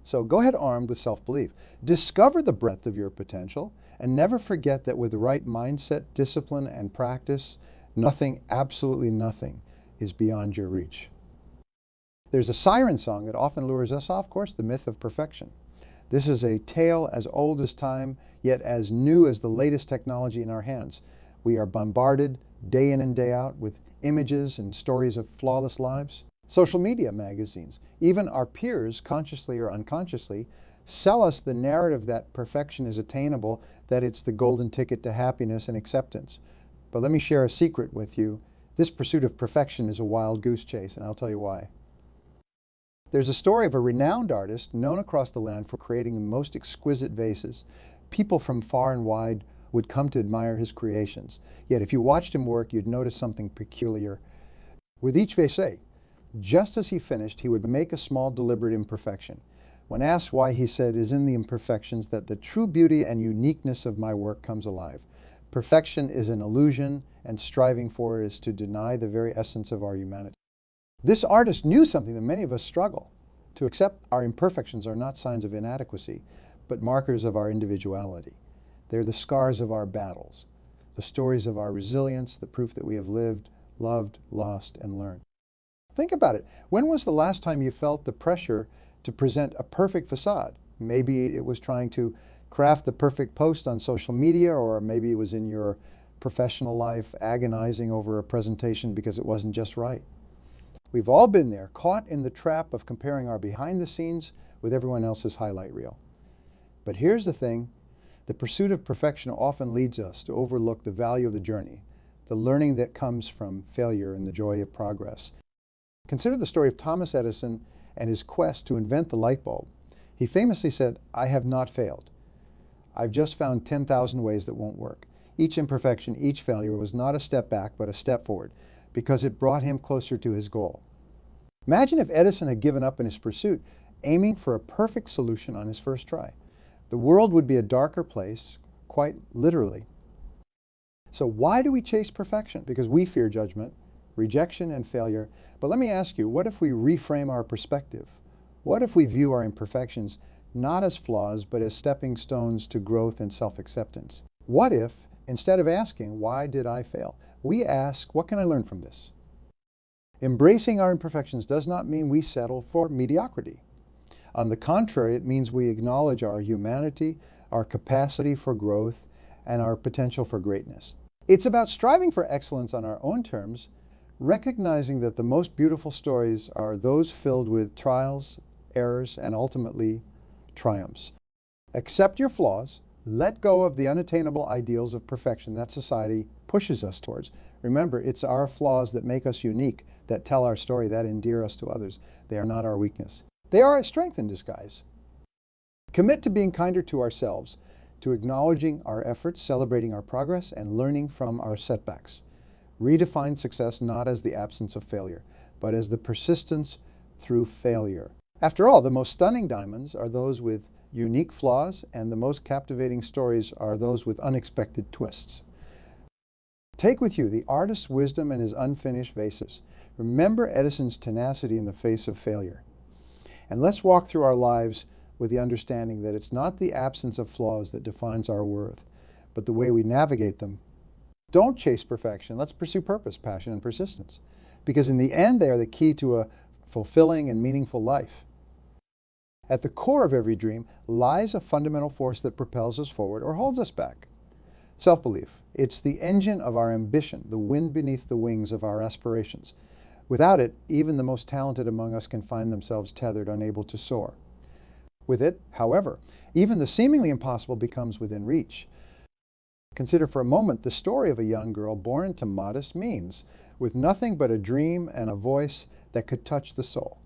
So go ahead armed with self-belief. Discover the breadth of your potential, and never forget that with the right mindset, discipline, and practice, nothing, absolutely nothing, is beyond your reach. There's a siren song that often lures us off course, the myth of perfection. This is a tale as old as time, yet as new as the latest technology in our hands. We are bombarded day in and day out with images and stories of flawless lives. Social media magazines, even our peers, consciously or unconsciously, sell us the narrative that perfection is attainable, that it's the golden ticket to happiness and acceptance. But let me share a secret with you. This pursuit of perfection is a wild goose chase, and I'll tell you why. There's a story of a renowned artist known across the land for creating the most exquisite vases. People from far and wide would come to admire his creations. Yet if you watched him work, you'd notice something peculiar. With each vase, just as he finished, he would make a small deliberate imperfection. When asked why, he said, "It is in the imperfections that the true beauty and uniqueness of my work comes alive. Perfection is an illusion, and striving for it is to deny the very essence of our humanity." This artist knew something that many of us struggle: to accept our imperfections are not signs of inadequacy, but markers of our individuality. They're the scars of our battles, the stories of our resilience, the proof that we have lived, loved, lost, and learned. Think about it. When was the last time you felt the pressure to present a perfect facade? Maybe it was trying to craft the perfect post on social media, or maybe it was in your professional life agonizing over a presentation because it wasn't just right. We've all been there, caught in the trap of comparing our behind the scenes with everyone else's highlight reel. But here's the thing, the pursuit of perfection often leads us to overlook the value of the journey, the learning that comes from failure and the joy of progress. Consider the story of Thomas Edison and his quest to invent the light bulb. He famously said, "I have not failed. I've just found 10,000 ways that won't work." Each imperfection, each failure was not a step back, but a step forward, because it brought him closer to his goal. Imagine if Edison had given up in his pursuit, aiming for a perfect solution on his first try. The world would be a darker place, quite literally. So why do we chase perfection? Because we fear judgment, rejection, and failure. But let me ask you, what if we reframe our perspective? What if we view our imperfections not as flaws, but as stepping stones to growth and self-acceptance? What if, instead of asking, "Why did I fail?" we ask, "What can I learn from this?" Embracing our imperfections does not mean we settle for mediocrity. On the contrary, it means we acknowledge our humanity, our capacity for growth, and our potential for greatness. It's about striving for excellence on our own terms, recognizing that the most beautiful stories are those filled with trials, errors, and ultimately triumphs. Accept your flaws, let go of the unattainable ideals of perfection that society pushes us towards. Remember, it's our flaws that make us unique, that tell our story, that endear us to others. They are not our weakness. They are a strength in disguise. Commit to being kinder to ourselves, to acknowledging our efforts, celebrating our progress, and learning from our setbacks. Redefine success not as the absence of failure, but as the persistence through failure. After all, the most stunning diamonds are those with unique flaws, and the most captivating stories are those with unexpected twists. Take with you the artist's wisdom and his unfinished vases. Remember Edison's tenacity in the face of failure. And let's walk through our lives with the understanding that it's not the absence of flaws that defines our worth, but the way we navigate them. Don't chase perfection. Let's pursue purpose, passion, and persistence. Because in the end, they are the key to a fulfilling and meaningful life. At the core of every dream lies a fundamental force that propels us forward or holds us back. Self-belief. It's the engine of our ambition, the wind beneath the wings of our aspirations. Without it, even the most talented among us can find themselves tethered, unable to soar. With it, however, even the seemingly impossible becomes within reach. Consider for a moment the story of a young girl born to modest means, with nothing but a dream and a voice that could touch the soul.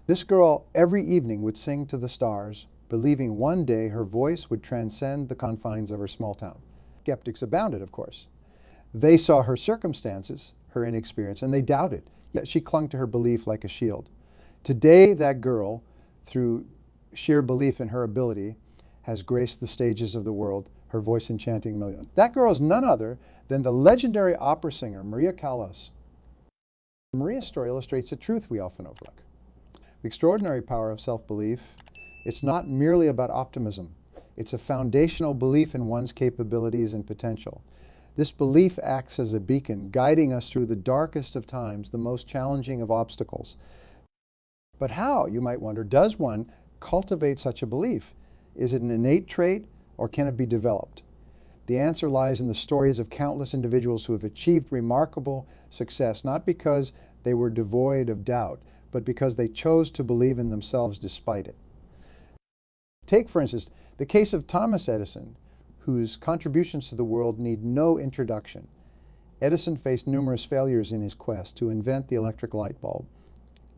This girl every evening would sing to the stars, believing one day her voice would transcend the confines of her small town. Skeptics abounded, of course. They saw her circumstances, her inexperience, and they doubted, yet she clung to her belief like a shield. Today, that girl, through sheer belief in her ability, has graced the stages of the world, her voice enchanting millions. That girl is none other than the legendary opera singer, Maria Callas. Maria's story illustrates a truth we often overlook. The extraordinary power of self-belief, it's not merely about optimism. It's a foundational belief in one's capabilities and potential. This belief acts as a beacon, guiding us through the darkest of times, the most challenging of obstacles. But how, you might wonder, does one cultivate such a belief? Is it an innate trait, or can it be developed? The answer lies in the stories of countless individuals who have achieved remarkable success, not because they were devoid of doubt, but because they chose to believe in themselves despite it. Take, for instance, the case of Thomas Edison, whose contributions to the world need no introduction. Edison faced numerous failures in his quest to invent the electric light bulb.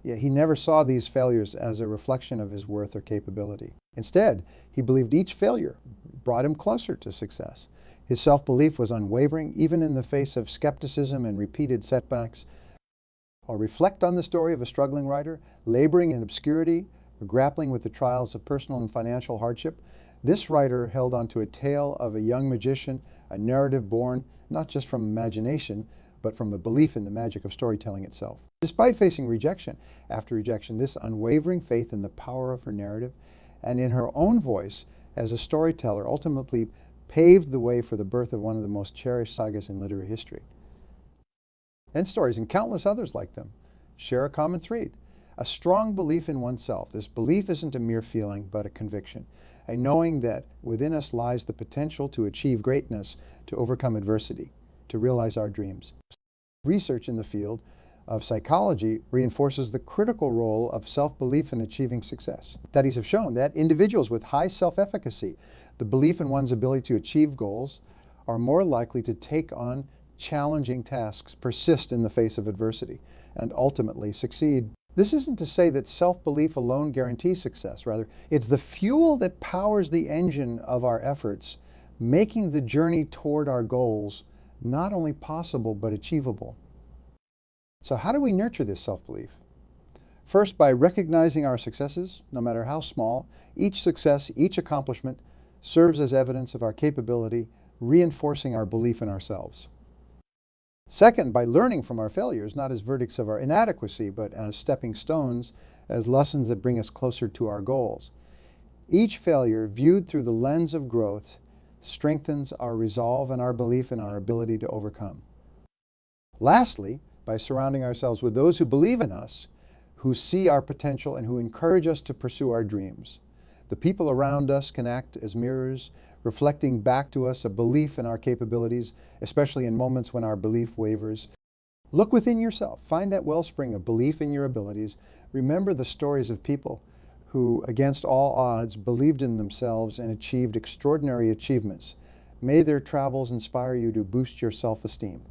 Yet he never saw these failures as a reflection of his worth or capability. Instead, he believed each failure brought him closer to success. His self-belief was unwavering, even in the face of skepticism and repeated setbacks. Or reflect on the story of a struggling writer, laboring in obscurity, or grappling with the trials of personal and financial hardship. This writer held onto a tale of a young magician, a narrative born not just from imagination, but from a belief in the magic of storytelling itself. Despite facing rejection after rejection, this unwavering faith in the power of her narrative and in her own voice as a storyteller ultimately paved the way for the birth of one of the most cherished sagas in literary history. And stories, and countless others like them, share a common thread: a strong belief in oneself. This belief isn't a mere feeling, but a conviction, a knowing that within us lies the potential to achieve greatness, to overcome adversity, to realize our dreams. Research in the field of psychology reinforces the critical role of self-belief in achieving success. Studies have shown that individuals with high self-efficacy, the belief in one's ability to achieve goals, are more likely to take on challenging tasks, persist in the face of adversity, and ultimately succeed. This isn't to say that self-belief alone guarantees success. Rather, it's the fuel that powers the engine of our efforts, making the journey toward our goals not only possible, but achievable. So how do we nurture this self-belief? First, by recognizing our successes, no matter how small. Each success, each accomplishment serves as evidence of our capability, reinforcing our belief in ourselves. Second, by learning from our failures, not as verdicts of our inadequacy, but as stepping stones, as lessons that bring us closer to our goals. Each failure, viewed through the lens of growth, strengthens our resolve and our belief in our ability to overcome. Lastly, by surrounding ourselves with those who believe in us, who see our potential and who encourage us to pursue our dreams. The people around us can act as mirrors, reflecting back to us a belief in our capabilities, especially in moments when our belief wavers. Look within yourself. Find that wellspring of belief in your abilities. Remember the stories of people who, against all odds, believed in themselves and achieved extraordinary achievements. May their travels inspire you to boost your self-esteem.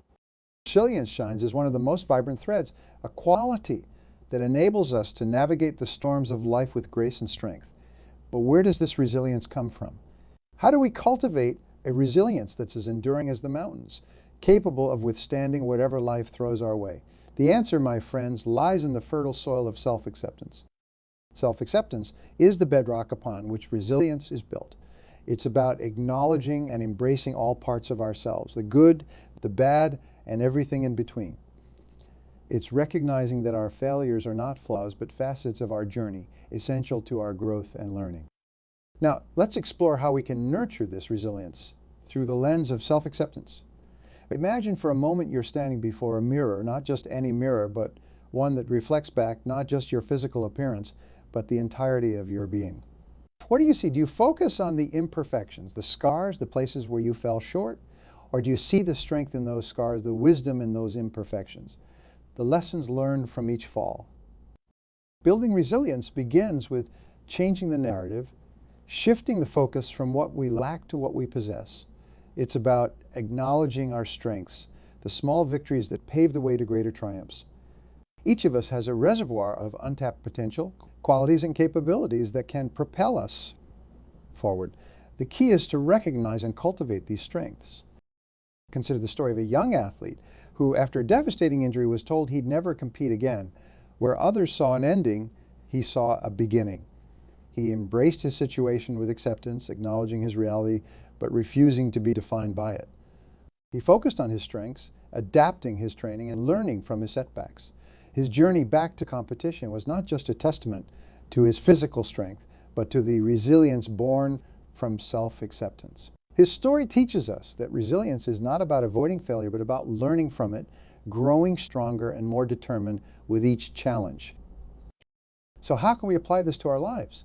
Resilience shines as one of the most vibrant threads, a quality that enables us to navigate the storms of life with grace and strength. But where does this resilience come from? How do we cultivate a resilience that's as enduring as the mountains, capable of withstanding whatever life throws our way? The answer, my friends, lies in the fertile soil of self-acceptance. Self-acceptance is the bedrock upon which resilience is built. It's about acknowledging and embracing all parts of ourselves, the good, the bad, and everything in between. It's recognizing that our failures are not flaws, but facets of our journey, essential to our growth and learning. Now, let's explore how we can nurture this resilience through the lens of self-acceptance. Imagine for a moment you're standing before a mirror, not just any mirror, but one that reflects back not just your physical appearance, but the entirety of your being. What do you see? Do you focus on the imperfections, the scars, the places where you fell short? Or do you see the strength in those scars, the wisdom in those imperfections, the lessons learned from each fall? Building resilience begins with changing the narrative, shifting the focus from what we lack to what we possess. It's about acknowledging our strengths, the small victories that pave the way to greater triumphs. Each of us has a reservoir of untapped potential, qualities, and capabilities that can propel us forward. The key is to recognize and cultivate these strengths. Consider the story of a young athlete who, after a devastating injury, was told he'd never compete again. Where others saw an ending, he saw a beginning. He embraced his situation with acceptance, acknowledging his reality, but refusing to be defined by it. He focused on his strengths, adapting his training and learning from his setbacks. His journey back to competition was not just a testament to his physical strength, but to the resilience born from self-acceptance. His story teaches us that resilience is not about avoiding failure, but about learning from it, growing stronger and more determined with each challenge. So how can we apply this to our lives?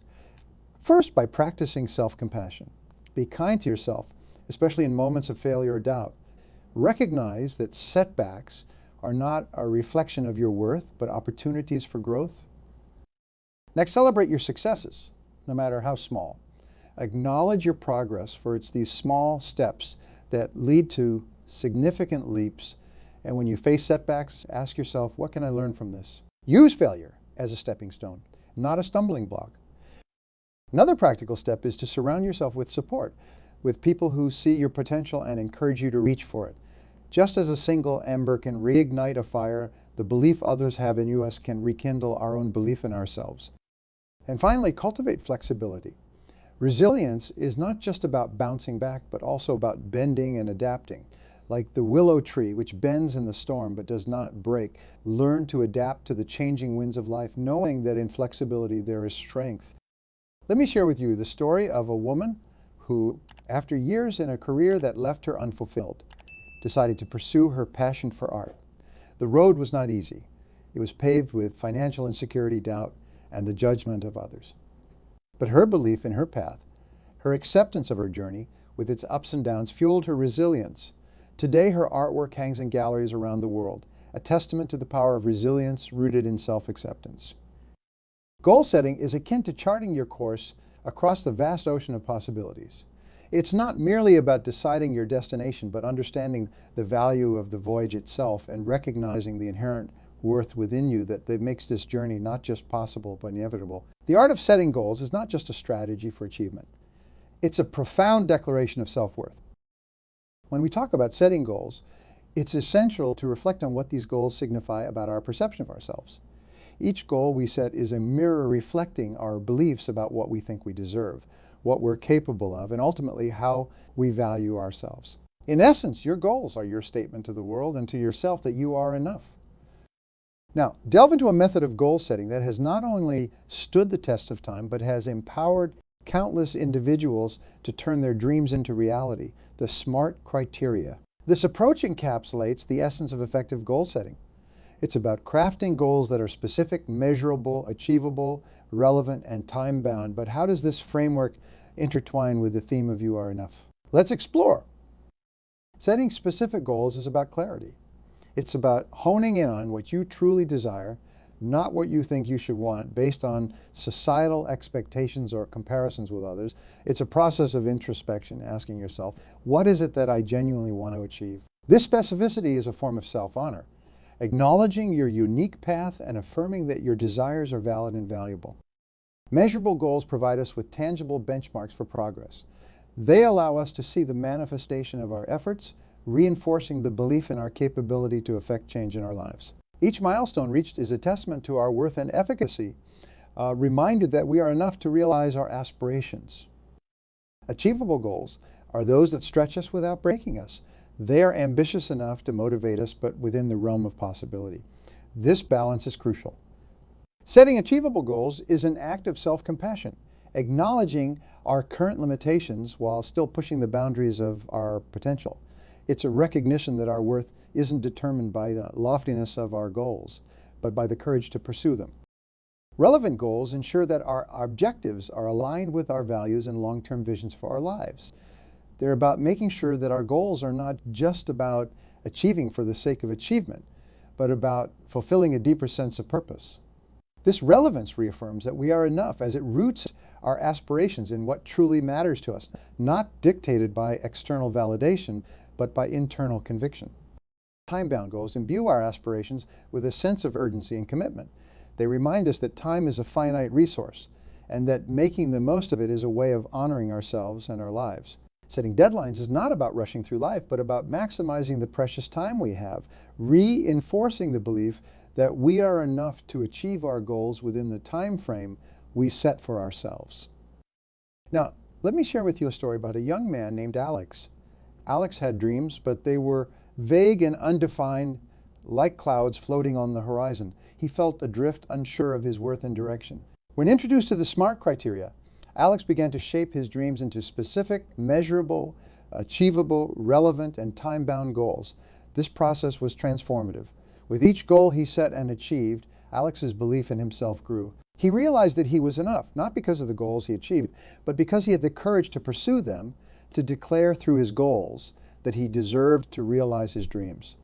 First, by practicing self-compassion. Be kind to yourself, especially in moments of failure or doubt. Recognize that setbacks are not a reflection of your worth, but opportunities for growth. Next, celebrate your successes, no matter how small. Acknowledge your progress, for it's these small steps that lead to significant leaps. And when you face setbacks, ask yourself, what can I learn from this? Use failure as a stepping stone, not a stumbling block. Another practical step is to surround yourself with support, with people who see your potential and encourage you to reach for it. Just as a single ember can reignite a fire, the belief others have in us can rekindle our own belief in ourselves. And finally, cultivate flexibility. Resilience is not just about bouncing back, but also about bending and adapting. Like the willow tree, which bends in the storm but does not break. Learn to adapt to the changing winds of life, knowing that in flexibility there is strength. Let me share with you the story of a woman who, after years in a career that left her unfulfilled, decided to pursue her passion for art. The road was not easy. It was paved with financial insecurity, doubt, and the judgment of others. But her belief in her path, her acceptance of her journey with its ups and downs, fueled her resilience. Today, her artwork hangs in galleries around the world, a testament to the power of resilience rooted in self-acceptance. Goal setting is akin to charting your course across the vast ocean of possibilities. It's not merely about deciding your destination, but understanding the value of the voyage itself and recognizing the inherent worth within you that makes this journey not just possible, but inevitable. The art of setting goals is not just a strategy for achievement. It's a profound declaration of self-worth. When we talk about setting goals, it's essential to reflect on what these goals signify about our perception of ourselves. Each goal we set is a mirror reflecting our beliefs about what we think we deserve, what we're capable of, and ultimately how we value ourselves. In essence, your goals are your statement to the world and to yourself that you are enough. Now, delve into a method of goal setting that has not only stood the test of time, but has empowered countless individuals to turn their dreams into reality, the SMART criteria. This approach encapsulates the essence of effective goal setting. It's about crafting goals that are specific, measurable, achievable, relevant, and time-bound. But how does this framework intertwine with the theme of You Are Enough? Let's explore. Setting specific goals is about clarity. It's about honing in on what you truly desire, not what you think you should want based on societal expectations or comparisons with others. It's a process of introspection, asking yourself, what is it that I genuinely want to achieve? This specificity is a form of self-honor, acknowledging your unique path and affirming that your desires are valid and valuable. Measurable goals provide us with tangible benchmarks for progress. They allow us to see the manifestation of our efforts, reinforcing the belief in our capability to affect change in our lives. Each milestone reached is a testament to our worth and efficacy, a reminder that we are enough to realize our aspirations. Achievable goals are those that stretch us without breaking us. They are ambitious enough to motivate us, but within the realm of possibility. This balance is crucial. Setting achievable goals is an act of self-compassion, acknowledging our current limitations while still pushing the boundaries of our potential. It's a recognition that our worth isn't determined by the loftiness of our goals, but by the courage to pursue them. Relevant goals ensure that our objectives are aligned with our values and long-term visions for our lives. They're about making sure that our goals are not just about achieving for the sake of achievement, but about fulfilling a deeper sense of purpose. This relevance reaffirms that we are enough as it roots our aspirations in what truly matters to us, not dictated by external validation, but by internal conviction. Time-bound goals imbue our aspirations with a sense of urgency and commitment. They remind us that time is a finite resource and that making the most of it is a way of honoring ourselves and our lives. Setting deadlines is not about rushing through life, but about maximizing the precious time we have, reinforcing the belief that we are enough to achieve our goals within the time frame we set for ourselves. Now, let me share with you a story about a young man named Alex. Alex had dreams, but they were vague and undefined, like clouds floating on the horizon. He felt adrift, unsure of his worth and direction. When introduced to the SMART criteria, Alex began to shape his dreams into specific, measurable, achievable, relevant, and time-bound goals. This process was transformative. With each goal he set and achieved, Alex's belief in himself grew. He realized that he was enough, not because of the goals he achieved, but because he had the courage to pursue them, to declare through his goals that he deserved to realize his dreams.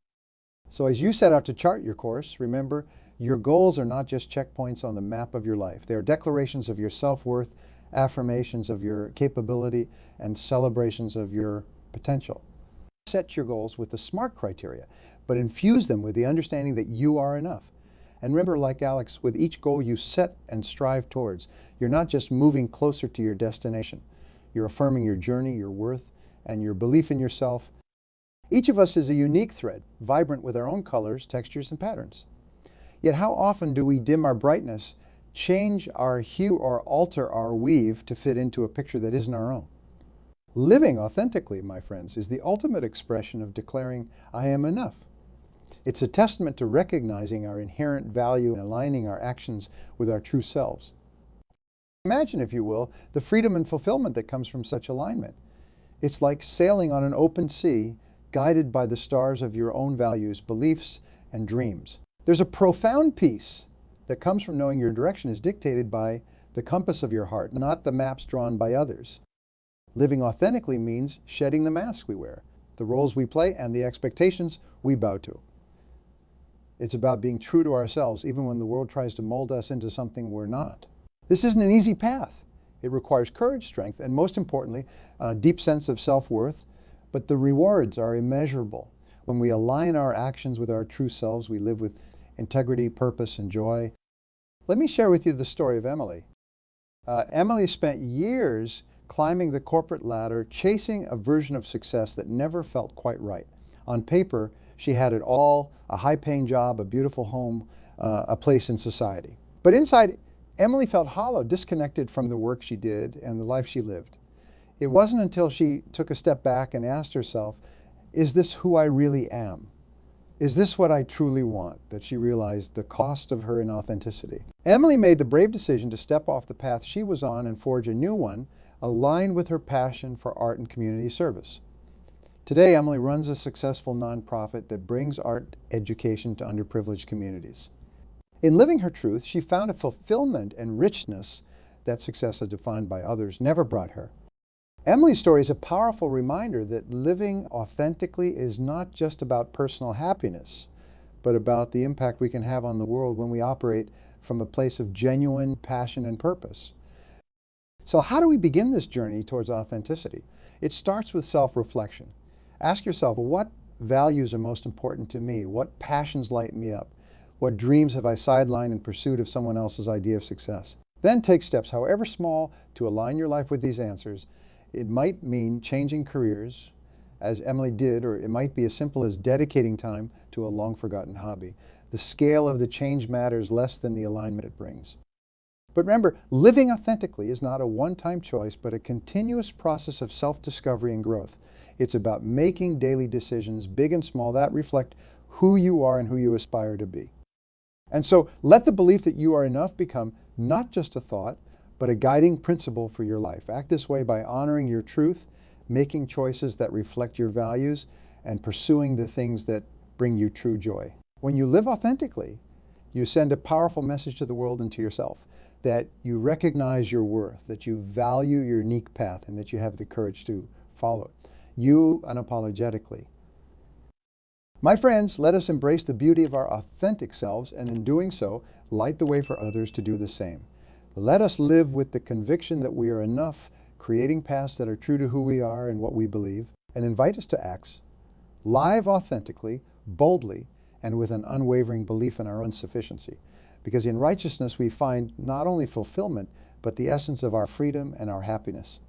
So as you set out to chart your course, remember, your goals are not just checkpoints on the map of your life. They are declarations of your self-worth, affirmations of your capability, and celebrations of your potential. Set your goals with the SMART criteria, but infuse them with the understanding that you are enough. And remember, like Alex, with each goal you set and strive towards, you're not just moving closer to your destination. You're affirming your journey, your worth, and your belief in yourself. Each of us is a unique thread, vibrant with our own colors, textures, and patterns. Yet how often do we dim our brightness, change our hue, or alter our weave to fit into a picture that isn't our own? Living authentically, my friends, is the ultimate expression of declaring, I am enough. It's a testament to recognizing our inherent value and aligning our actions with our true selves. Imagine, if you will, the freedom and fulfillment that comes from such alignment. It's like sailing on an open sea, guided by the stars of your own values, beliefs, and dreams. There's a profound peace that comes from knowing your direction is dictated by the compass of your heart, not the maps drawn by others. Living authentically means shedding the masks we wear, the roles we play, and the expectations we bow to. It's about being true to ourselves, even when the world tries to mold us into something we're not. This isn't an easy path. It requires courage, strength, and most importantly, a deep sense of self-worth, but the rewards are immeasurable. When we align our actions with our true selves, we live with integrity, purpose, and joy. Let me share with you the story of Emily. Emily spent years climbing the corporate ladder, chasing a version of success that never felt quite right. On paper, she had it all, a high-paying job, a beautiful home, a place in society. But inside, Emily felt hollow, disconnected from the work she did and the life she lived. It wasn't until she took a step back and asked herself, is this who I really am? Is this what I truly want? That she realized the cost of her inauthenticity. Emily made the brave decision to step off the path she was on and forge a new one, aligned with her passion for art and community service. Today, Emily runs a successful nonprofit that brings art education to underprivileged communities. In living her truth, she found a fulfillment and richness that success as defined by others never brought her. Emily's story is a powerful reminder that living authentically is not just about personal happiness, but about the impact we can have on the world when we operate from a place of genuine passion and purpose. So how do we begin this journey towards authenticity? It starts with self-reflection. Ask yourself, what values are most important to me? What passions light me up? What dreams have I sidelined in pursuit of someone else's idea of success? Then take steps, however small, to align your life with these answers. It might mean changing careers, as Emily did, or it might be as simple as dedicating time to a long-forgotten hobby. The scale of the change matters less than the alignment it brings. But remember, living authentically is not a one-time choice, but a continuous process of self-discovery and growth. It's about making daily decisions, big and small, that reflect who you are and who you aspire to be. And so let the belief that you are enough become not just a thought, but a guiding principle for your life. Act this way by honoring your truth, making choices that reflect your values, and pursuing the things that bring you true joy. When you live authentically, you send a powerful message to the world and to yourself that you recognize your worth, that you value your unique path, and that you have the courage to follow it. You unapologetically. My friends, let us embrace the beauty of our authentic selves, and in doing so, light the way for others to do the same. Let us live with the conviction that we are enough, creating paths that are true to who we are and what we believe, and invite us to acts live authentically, boldly, and with an unwavering belief in our own sufficiency. Because in righteousness we find not only fulfillment, but the essence of our freedom and our happiness.